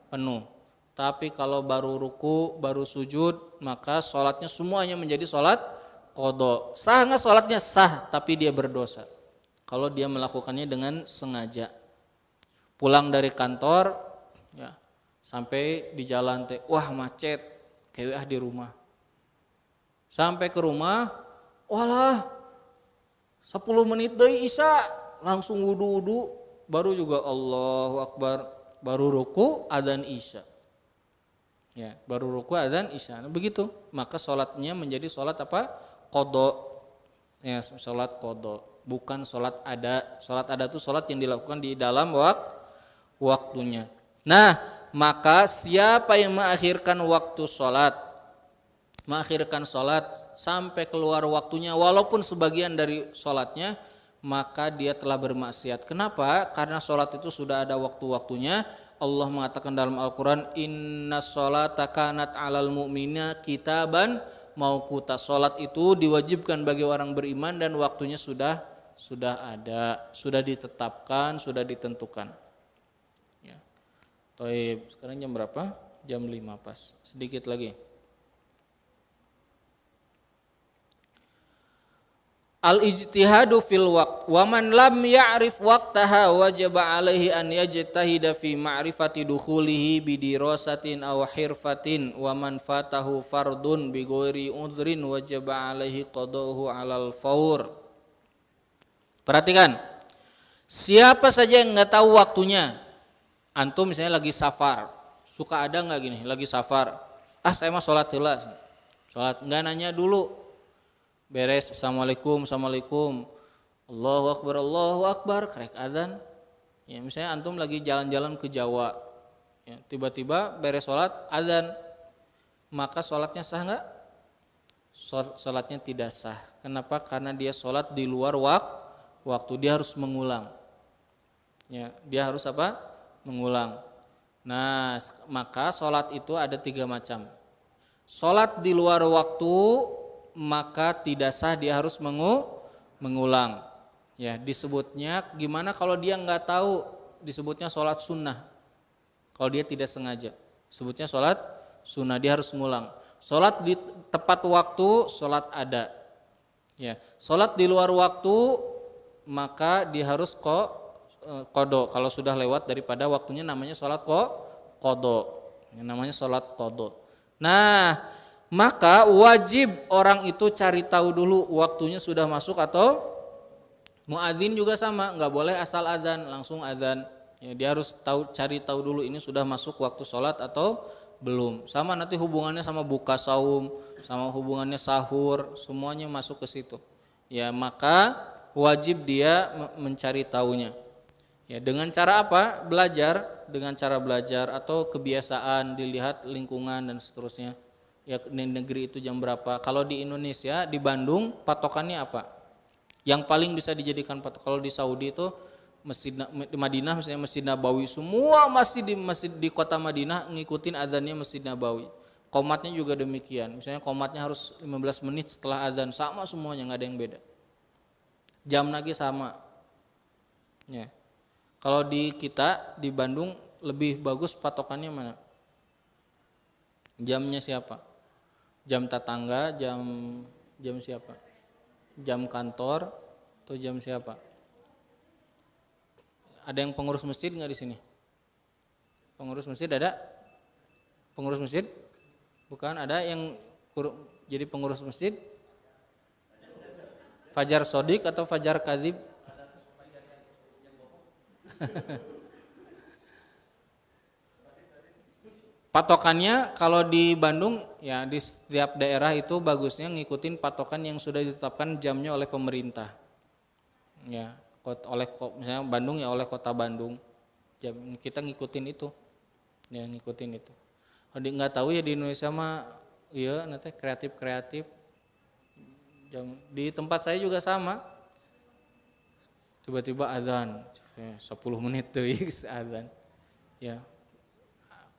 A: penuh. Tapi kalau baru ruku, baru sujud, maka sholatnya semuanya menjadi sholat qadha. Sah nggak sholatnya? Sah, tapi dia berdosa. Kalau dia melakukannya dengan sengaja. Pulang dari kantor, ya, sampai di jalan wah macet, kayak di rumah. Sampai ke rumah, walah 10 menit deui isya, langsung wudu. Baru juga Allahu Akbar, baru ruku azan isya. Ya, baru ruku azan isya. Nah, begitu. Maka sholatnya menjadi sholat apa? Qadha. Ya, sholat qadha, bukan sholat ada. Sholat ada itu sholat yang dilakukan di dalam waktunya. Nah, maka siapa yang mengakhirkan waktu sholat, mengakhirkan sholat sampai keluar waktunya walaupun sebagian dari sholatnya, maka dia telah bermaksiat. Kenapa? Karena sholat itu sudah ada waktu-waktunya. Allah mengatakan dalam Al-Quran, innas sholata kanat alal mu'mina kitaban mauquta. Sholat itu diwajibkan bagi orang beriman dan waktunya sudah ada, sudah ditetapkan, sudah ditentukan. Ya. Toib, sekarang jam berapa? Jam 5 pas. Sedikit lagi. Al-ijtihadu fil waqt wa man lam ya'rif waqtaha wajaba alaihi an yajtahida fi ma'rifati dukhulihi bidirasatin aw hirfatin wa man fatahu fardun bi ghairi udhrin wajaba alaihi qada'uhu 'alal fawr. Perhatikan. Siapa saja yang enggak tahu waktunya. Antum misalnya lagi safar. Suka ada enggak gini, lagi safar. Saya mah salat heula. Salat enggak nanya dulu. Beres assalamualaikum Allahu Akbar karek azan. Ya, misalnya antum lagi jalan-jalan ke Jawa, ya, tiba-tiba beres sholat azan, maka sholatnya sah nggak? Sholatnya tidak sah. Kenapa? Karena dia sholat di luar waktu, dia harus mengulang. Ya, dia harus apa? Mengulang. Nah, maka sholat itu ada 3 macam. Sholat di luar waktu maka tidak sah, dia harus mengulang. Ya, disebutnya gimana kalau dia nggak tahu, disebutnya sholat sunnah. Kalau dia tidak sengaja, sebutnya sholat sunnah, dia harus mengulang. Sholat di tepat waktu, sholat ada. Ya, sholat di luar waktu maka dia harus qadha. Kalau sudah lewat daripada waktunya namanya sholat qadha. Namanya sholat qadha. Nah, maka wajib orang itu cari tahu dulu waktunya sudah masuk atau muadzin juga sama, nggak boleh asal azan langsung azan. Ya, dia harus cari tahu dulu ini sudah masuk waktu sholat atau Belum. Sama nanti hubungannya sama buka saum, sama hubungannya sahur, semuanya masuk ke situ. Ya, maka wajib dia mencari tahunya. Ya, dengan cara apa? Belajar, dengan cara belajar atau kebiasaan, dilihat lingkungan dan seterusnya. Ya, di negeri itu jam berapa? Kalau di Indonesia, di Bandung patokannya apa? Yang paling bisa dijadikan patok. Kalau di Saudi itu masjid di Madinah misalnya Masjid Nabawi, semua masjid di kota Madinah ngikutin azannya Masjid Nabawi. Qomatnya juga demikian. Misalnya qomatnya harus 15 menit setelah azan, sama semuanya, nggak ada yang beda. Jam lagi sama. Ya. Kalau di kita di Bandung lebih bagus patokannya mana? Jamnya siapa? Jam tetangga, jam siapa? Jam kantor atau jam siapa? Ada yang pengurus masjid nggak di sini? Pengurus masjid ada? Pengurus masjid? Bukan, ada yang jadi pengurus masjid? Fajar Sodik atau Fajar Kadzib? Patokannya kalau di Bandung ya di setiap daerah itu bagusnya ngikutin patokan yang sudah ditetapkan jamnya oleh pemerintah. Ya, misalnya Bandung ya oleh Kota Bandung. Jam kita ngikutin itu. Ya, ngikutin itu. Kalau nggak tahu ya di Indonesia mah iya nanti kreatif. Jam di tempat saya juga sama. Tiba-tiba azan 10 menit tuh azan. Ya.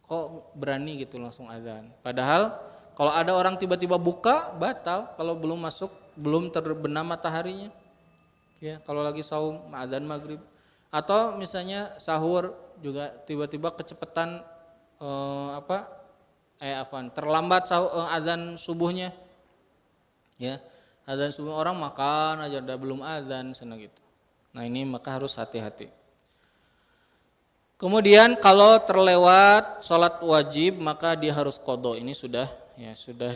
A: Kok berani gitu langsung azan. Padahal kalau ada orang tiba-tiba buka batal kalau belum masuk, belum terbenam mataharinya. Ya, kalau lagi saum azan maghrib atau misalnya sahur juga tiba-tiba kecepatan terlambat azan subuhnya. Ya, azan subuh orang makan aja udah belum azan sana gitu. Nah, ini maka harus hati-hati. Kemudian kalau terlewat sholat wajib maka dia harus qadha. Ini sudah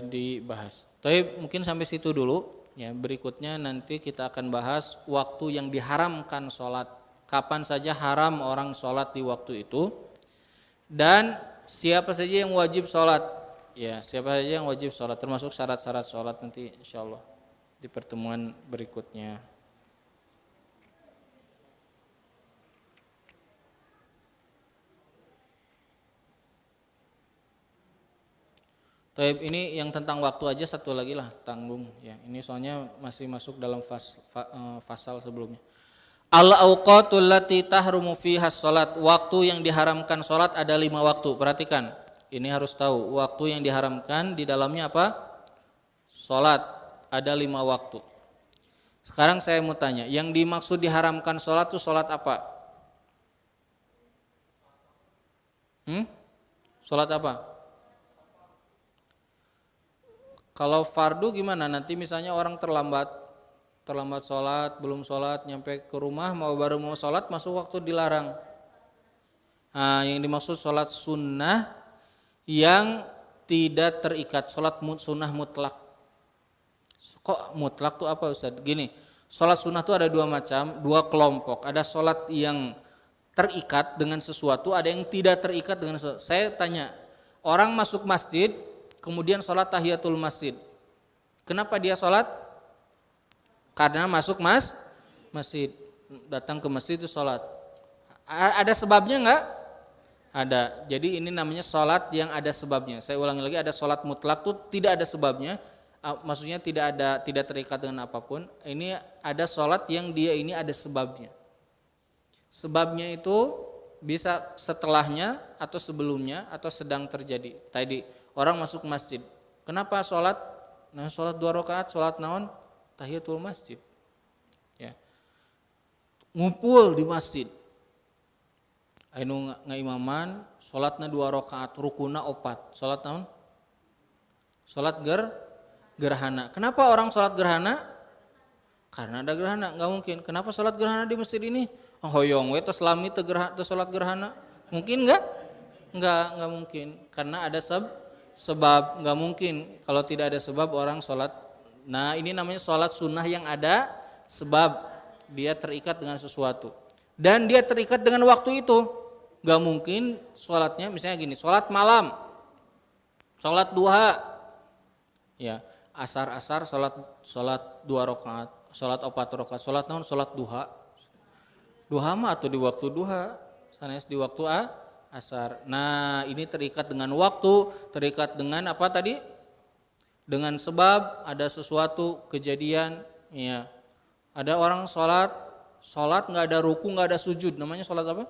A: dibahas. Tapi mungkin sampai situ dulu. Ya, berikutnya nanti kita akan bahas waktu yang diharamkan sholat. Kapan saja haram orang sholat di waktu itu. Dan siapa saja yang wajib sholat. Ya, siapa saja yang wajib sholat. Termasuk syarat-syarat sholat nanti insya Allah di pertemuan berikutnya. Taib, ini yang tentang waktu aja satu lagi lah tanggung ya. Ini soalnya masih masuk dalam fasal sebelumnya. Al-awqatul lati tahrumu fiha shalat. Waktu yang diharamkan salat ada 5 waktu. Perhatikan. Ini harus tahu. Waktu yang diharamkan di dalamnya apa? Salat. Ada 5 waktu. Sekarang saya mau tanya, yang dimaksud diharamkan salat itu salat apa? Salat apa? Kalau fardu gimana? Nanti misalnya orang terlambat sholat, belum sholat, nyampe ke rumah baru mau sholat, masuk waktu dilarang. Nah, yang dimaksud sholat sunnah yang tidak terikat, sholat sunnah mutlak. Kok mutlak tuh apa Ustaz? Gini, sholat sunnah tuh ada 2 macam, 2 kelompok. Ada sholat yang terikat dengan sesuatu, ada yang tidak terikat dengan sesuatu. Saya tanya, orang masuk masjid, kemudian sholat tahiyatul masjid. Kenapa dia sholat? Karena masuk masjid. Datang ke masjid itu sholat. Ada sebabnya enggak? Ada. Jadi ini namanya sholat yang ada sebabnya. Saya ulangi lagi, ada sholat mutlak itu tidak ada sebabnya. Maksudnya tidak terikat dengan apapun. Ini ada sholat yang dia ini ada sebabnya. Sebabnya itu bisa setelahnya atau sebelumnya atau sedang terjadi. Tadi orang masuk masjid. Kenapa sholat? Nah, sholat 2 rakaat, sholat naon? Tahiyatul masjid. Ya. Ngumpul di masjid. Anu ngaimaman, sholatna 2 rakaat, rukuna 4. Sholat naon? Sholat gerhana. Kenapa orang sholat gerhana? Karena ada gerhana, nggak mungkin. Kenapa sholat gerhana di masjid ini? Hoyong we tos lami teu sholat gerhana. Mungkin enggak? Enggak mungkin. Karena ada sebab, nggak mungkin kalau tidak ada sebab orang sholat. Nah, ini namanya sholat sunnah yang ada sebab, dia terikat dengan sesuatu dan dia terikat dengan waktu itu. Nggak mungkin sholatnya misalnya gini, sholat malam Sholat duha, ya asar sholat 2 rakaat, sholat 4 rakaat, sholat naon, sholat duha. Duha mah atau di waktu duha, sanes di waktu asar. Nah ini terikat dengan waktu, terikat dengan apa tadi? Dengan sebab ada sesuatu kejadian, ya. Ada orang sholat nggak ada ruku, nggak ada sujud, namanya sholat apa?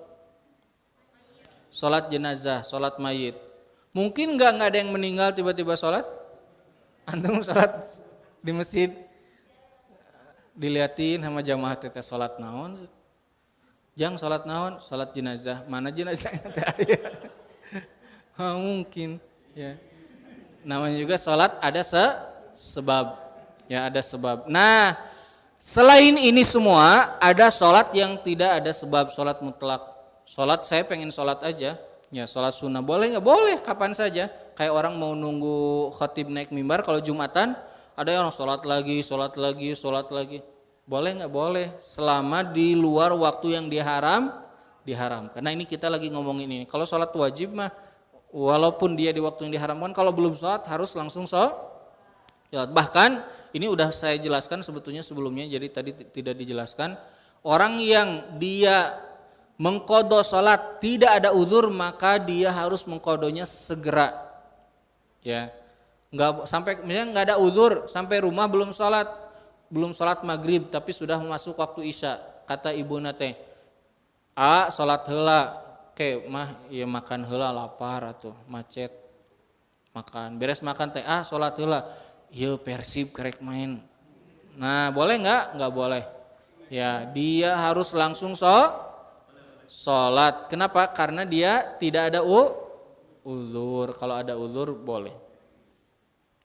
A: Sholat jenazah, sholat mayit. Mungkin nggak ada yang meninggal tiba-tiba sholat? Antum sholat di masjid diliatin sama jamaah teteh sholat naon? Jang sholat naon? Sholat jenazah. Mana jenazahnya teh? Mungkin, ya. Namanya juga sholat ada sebab, ya ada sebab. Nah, selain ini semua ada sholat yang tidak ada sebab, sholat mutlak. Sholat saya pengen sholat aja. Ya sholat sunnah boleh nggak? Boleh kapan saja. Kayak orang mau nunggu khatib naik mimbar kalau Jumatan, ada yang sholat lagi. Boleh nggak? Boleh. Selama di luar waktu yang diharam. Karena ini kita lagi ngomongin ini. Kalau sholat wajib mah, walaupun dia di waktu yang diharamkan, kalau belum sholat harus langsung sholat. Bahkan ini udah saya jelaskan sebetulnya sebelumnya, jadi tadi tidak dijelaskan. Orang yang dia mengqadha salat tidak ada uzur, maka dia harus mengqadhonya segera. Ya. Enggak sampai misalnya enggak ada uzur, sampai rumah belum salat maghrib tapi sudah masuk waktu isya. Kata ibuna teh, salat heula, ke mah ya makan heula lapar atuh, macet. Makan, beres makan teh salat heula. Ieu Persib kerek main. Nah, boleh enggak? Enggak boleh. Ya, dia harus langsung sholat. Kenapa? Karena dia tidak ada uzur. Kalau ada uzur boleh.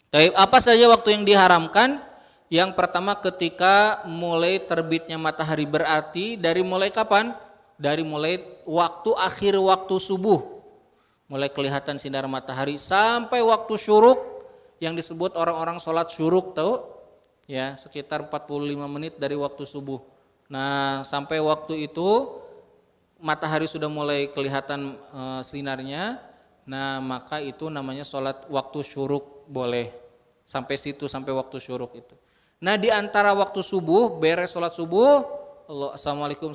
A: Tapi apa saja waktu yang diharamkan? Yang pertama ketika mulai terbitnya matahari, berarti dari mulai kapan? Dari mulai waktu akhir waktu subuh. Mulai kelihatan sinar matahari sampai waktu syuruk yang disebut orang-orang sholat syuruk, tahu? Ya, sekitar 45 menit dari waktu subuh. Nah, sampai waktu itu matahari sudah mulai kelihatan sinarnya, nah maka itu namanya sholat waktu syuruk boleh, sampai situ, sampai waktu syuruk itu. Nah di antara waktu subuh, beres sholat subuh, assalamualaikum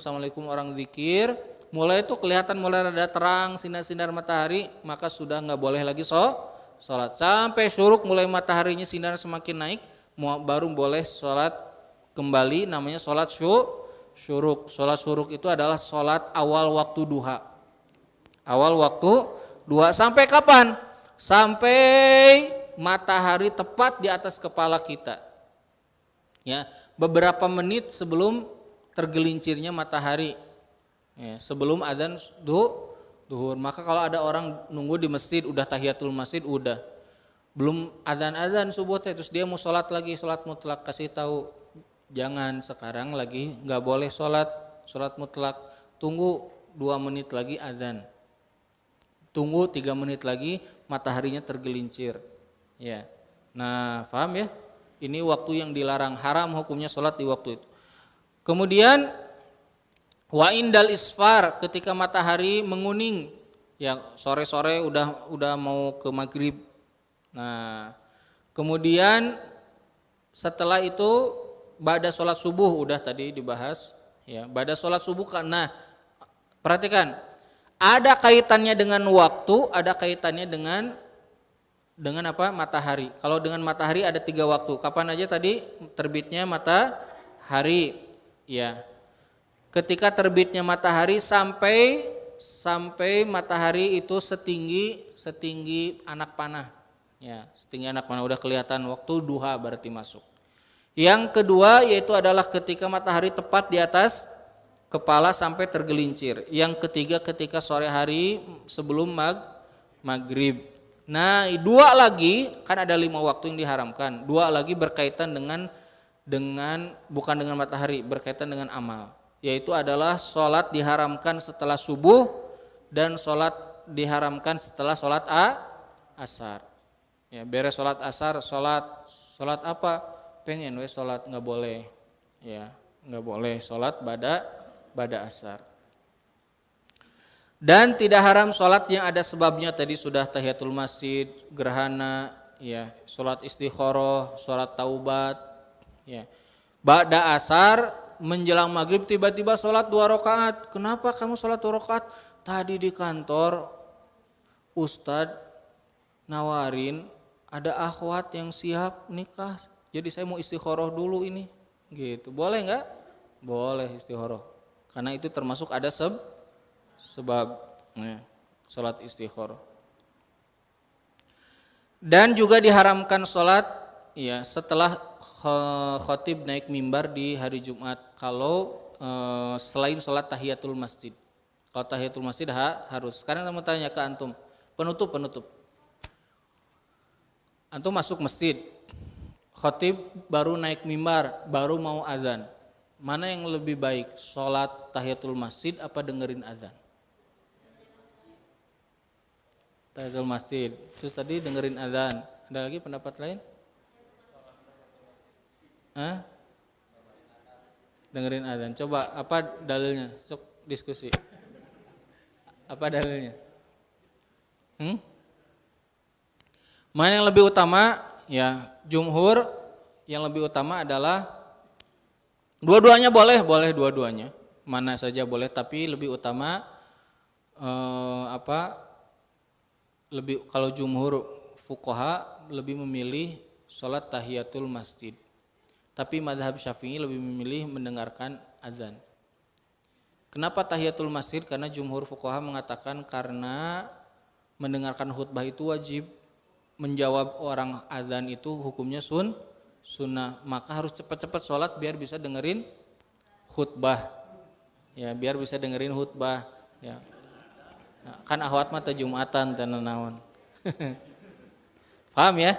A: orang zikir, mulai itu kelihatan mulai ada terang sinar-sinar matahari, maka sudah nggak boleh lagi sholat. Sampai syuruk mulai mataharinya sinar semakin naik, baru boleh sholat kembali, namanya sholat syuruk. Sholat syuruk itu adalah sholat awal waktu duha. Awal waktu duha sampai kapan? Sampai matahari tepat di atas kepala kita. Ya, beberapa menit sebelum tergelincirnya matahari. Ya, sebelum adzan duhur. Maka kalau ada orang nunggu di masjid, udah tahiyatul masjid, udah. Belum adzan subuh terus dia mau sholat lagi, sholat mutlak, kasih tahu. Jangan, sekarang lagi nggak boleh sholat mutlak. Tunggu 2 menit lagi azan. Tunggu 3 menit lagi mataharinya tergelincir. Ya, nah paham ya? Ini waktu yang dilarang, haram hukumnya sholat di waktu itu. Kemudian wa indal isfar, ketika matahari menguning, ya sore-sore udah mau ke maghrib. Nah, kemudian setelah itu ba'da sholat subuh udah tadi dibahas, ya. Ba'da sholat subuh, karena perhatikan, ada kaitannya dengan waktu, ada kaitannya dengan apa? Matahari. Kalau dengan matahari ada 3 waktu. Kapan aja tadi terbitnya matahari, ya. Ketika terbitnya matahari sampai matahari itu setinggi anak panah, ya. Setinggi anak panah udah kelihatan, waktu duha berarti masuk. Yang kedua yaitu adalah ketika matahari tepat di atas kepala sampai tergelincir. Yang ketiga ketika sore hari sebelum maghrib. Nah 2 lagi, kan ada 5 waktu yang diharamkan. 2 lagi berkaitan dengan bukan dengan matahari, berkaitan dengan amal. Yaitu adalah sholat diharamkan setelah subuh dan sholat diharamkan setelah sholat asar. Ya, beres sholat asar, sholat apa? Pengen sholat, nggak boleh, ya nggak boleh sholat bada asar. Dan tidak haram sholat yang ada sebabnya, tadi sudah tahiyatul masjid, gerhana, ya, sholat istikharah, sholat taubat, ya. Ba'da asar menjelang maghrib tiba-tiba sholat 2 rakaat. Kenapa kamu sholat 2 rakaat? Tadi di kantor Ustadz nawarin ada akhwat yang siap nikah, jadi saya mau istikharah dulu ini, gitu. Boleh nggak? Boleh istikharah, karena itu termasuk ada sebab ya, sholat istikharah. Dan juga diharamkan sholat ya setelah khotib naik mimbar di hari Jumat kalau selain sholat tahiyatul masjid. Kalau tahiyatul masjid harus. Sekarang saya mau tanya ke antum, penutup. Antum masuk masjid, khotib baru naik mimbar, baru mau azan. Mana yang lebih baik, sholat tahiyatul masjid apa dengerin azan? Tahiyatul masjid. Terus tadi dengerin azan. Ada lagi pendapat lain? Hah? Dengerin azan. Coba apa dalilnya? Sok diskusi. Apa dalilnya? Mana yang lebih utama? Ya, jumhur yang lebih utama adalah dua-duanya boleh dua-duanya. Mana saja boleh, tapi lebih utama lebih kalau jumhur fuqaha lebih memilih sholat tahiyatul masjid. Tapi mazhab Syafi'i lebih memilih mendengarkan azan. Kenapa tahiyatul masjid? Karena jumhur fuqaha mengatakan karena mendengarkan khutbah itu wajib, menjawab orang azan itu hukumnya sunnah, maka harus cepat-cepat sholat biar bisa dengerin khutbah. Ya, biar bisa dengerin khutbah. Ya. Nah, kan akhwat mata Jumatan tenanawan. Paham ya?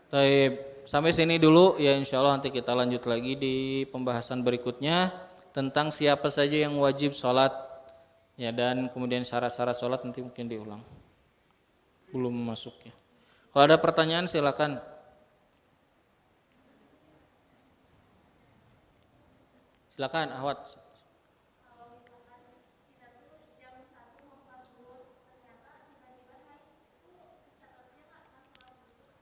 A: Taib. Sampai sini dulu ya, insya Allah nanti kita lanjut lagi di pembahasan berikutnya tentang siapa saja yang wajib sholat ya, dan kemudian syarat-syarat sholat nanti mungkin diulang. Belum masuk ya. Kalau ada pertanyaan silakan. Silakan Ahwat.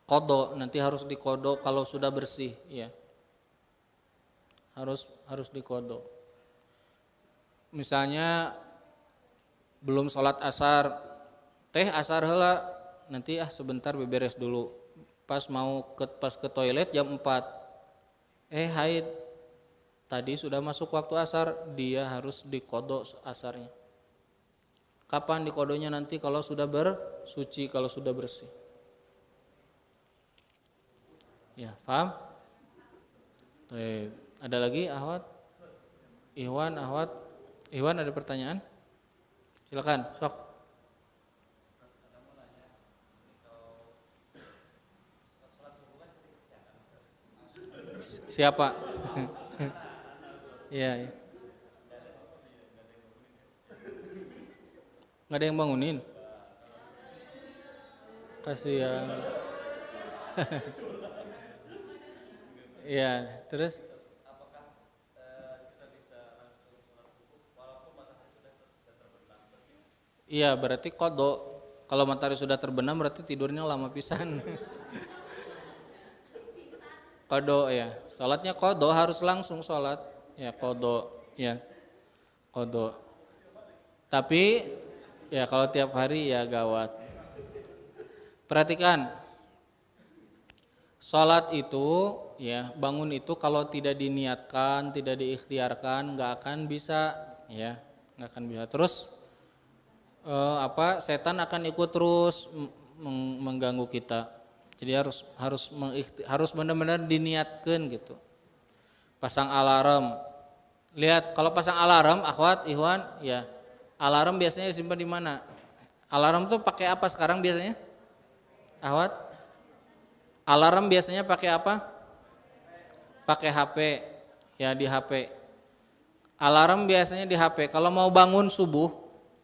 A: Kodo, nanti harus dikodo kalau sudah bersih, ya. Harus dikodo. Misalnya belum sholat asar, asar heula, nanti sebentar beberes dulu. Pas ke toilet jam 4. Haid. Tadi sudah masuk waktu asar, dia harus dikodo asarnya. Kapan dikodonya? Nanti kalau sudah bersuci, kalau sudah bersih. Ya, paham? Ada lagi Ahwat? Ihwan ada pertanyaan? Silakan, sok. Siapa? Iya. Nggak ada yang bangunin? Kasihan. Iya, terus? Apakah kita bisa langsung sholat subuh walaupun matahari sudah terbenam? Iya, berarti kodo. Kalau matahari sudah terbenam berarti tidurnya lama pisan. Kodo ya, sholatnya kodo, harus langsung sholat. Ya kodo, ya kodo. Tapi ya kalau tiap hari ya gawat. Perhatikan, sholat itu ya, bangun itu kalau tidak diniatkan, tidak diikhtiarkan, nggak akan bisa, ya, nggak akan bisa. Terus setan akan ikut terus mengganggu kita. Jadi harus benar-benar diniatkan gitu. Pasang alarm. Lihat kalau pasang alarm, akhwat, Ikhwan, ya, alarm biasanya simpan di mana? Alarm tuh pakai apa sekarang biasanya? Akhwat? Alarm biasanya pakai apa? Pakai HP, ya, di HP. Alarm biasanya di HP. Kalau mau bangun subuh,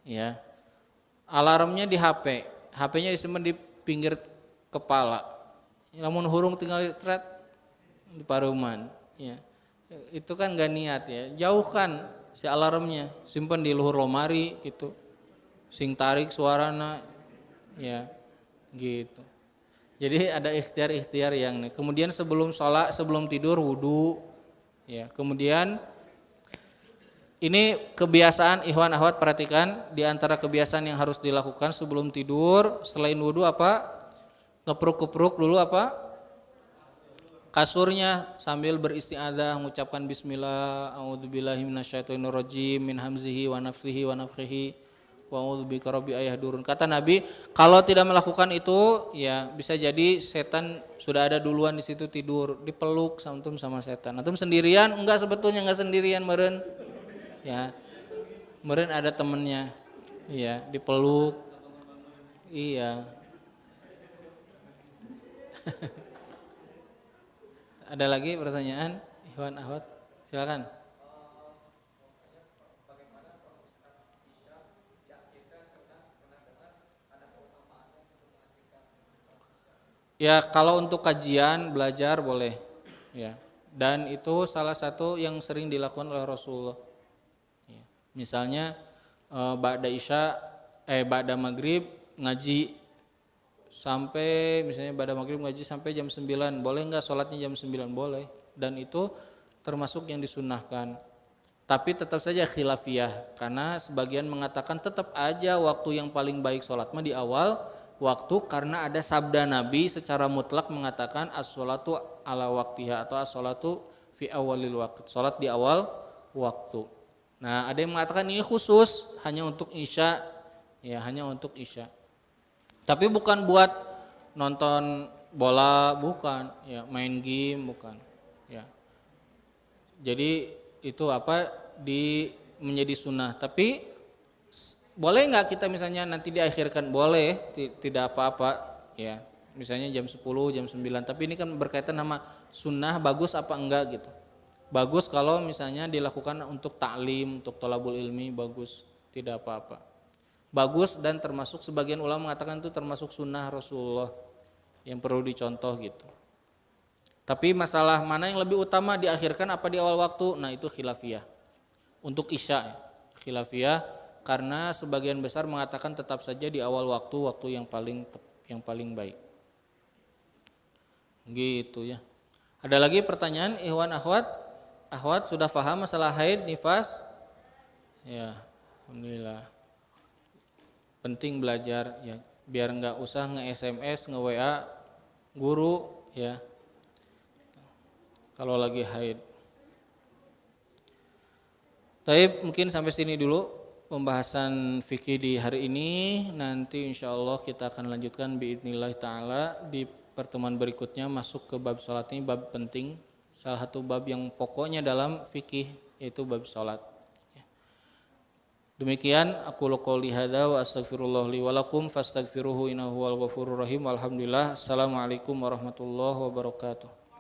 A: ya, alarmnya di HP. HP-nya disimpan di pinggir kepala. Namun hurung tinggal thread di paruman, ya. Itu kan gak niat ya. Jauhkan si alarmnya, simpan di luhur lemari gitu. sing tarik suarana, ya gitu. Jadi ada ikhtiar-ikhtiar yang nih. Kemudian sebelum sholat, sebelum tidur wudu, ya. Kemudian ini kebiasaan ikhwan akhwat, perhatikan di antara kebiasaan yang harus dilakukan sebelum tidur selain wudu apa? Kepruk-kepruk dulu apa? Kasurnya sambil beristiadzah, mengucapkan bismillah, a'udzubillahi minasyaitonirrajim, min hamzihi wa nafthihi wa nafthihi. Wa'udzubika rabbi ayahdurun. Kata Nabi, kalau tidak melakukan itu, ya bisa jadi setan sudah ada duluan di situ tidur, dipeluk antum sama setan. Antum sendirian? Enggak, sebetulnya enggak sendirian meureun. Ya. Meureun ada temennya. Iya, dipeluk. Iya. Ada lagi pertanyaan? Ikhwan Ahwat, silakan. Ya kalau untuk kajian belajar boleh, ya. Dan itu salah satu yang sering dilakukan oleh Rasulullah. Ya. Misalnya ba'da isya, ba'da maghrib ngaji sampai misalnya ba'da maghrib ngaji sampai jam 9, boleh nggak sholatnya jam 9? Boleh. Dan itu termasuk yang disunnahkan. Tapi tetap saja khilafiyah, karena sebagian mengatakan tetap aja waktu yang paling baik sholat mah di awal waktu, karena ada sabda Nabi secara mutlak mengatakan as-sholatu ala waktiha atau as-sholatu fi awalil waqt, sholat di awal waktu. Nah ada yang mengatakan ini khusus hanya untuk isya, ya hanya untuk isya. Tapi bukan buat nonton bola, bukan, ya main game, bukan, ya. Jadi itu apa menjadi sunnah. Tapi boleh nggak kita misalnya nanti diakhirkan? Boleh, tidak apa-apa, ya. Misalnya jam 10, jam 9, tapi ini kan berkaitan sama sunnah, bagus apa enggak gitu. Bagus kalau misalnya dilakukan untuk ta'lim, untuk thalabul ilmi, bagus, tidak apa-apa. Bagus, dan termasuk sebagian ulama mengatakan itu termasuk sunnah Rasulullah yang perlu dicontoh gitu. Tapi masalah mana yang lebih utama, diakhirkan apa di awal waktu? Nah itu khilafiyah. Untuk isya, khilafiyah. Karena sebagian besar mengatakan tetap saja di awal waktu yang paling baik. Gitu ya. Ada lagi pertanyaan ikhwan akhwat? Akhwat sudah paham masalah haid, nifas? Ya, alhamdulillah. Penting belajar ya, biar enggak usah nge-SMS, nge-WA guru ya. Kalau lagi haid. Taib, mungkin sampai sini dulu pembahasan fikih di hari ini. Nanti insya Allah kita akan lanjutkan biidznillah ta'ala di pertemuan berikutnya, masuk ke bab sholat. Ini bab penting, salah satu bab yang pokoknya dalam fikih, yaitu bab sholat. Demikian aku qouli hadza wa astaghfirullah li wa lakum fastaghfiruhu innahu huwal ghafurur rahim. Alhamdulillah. Assalamualaikum warahmatullahi wabarakatuh.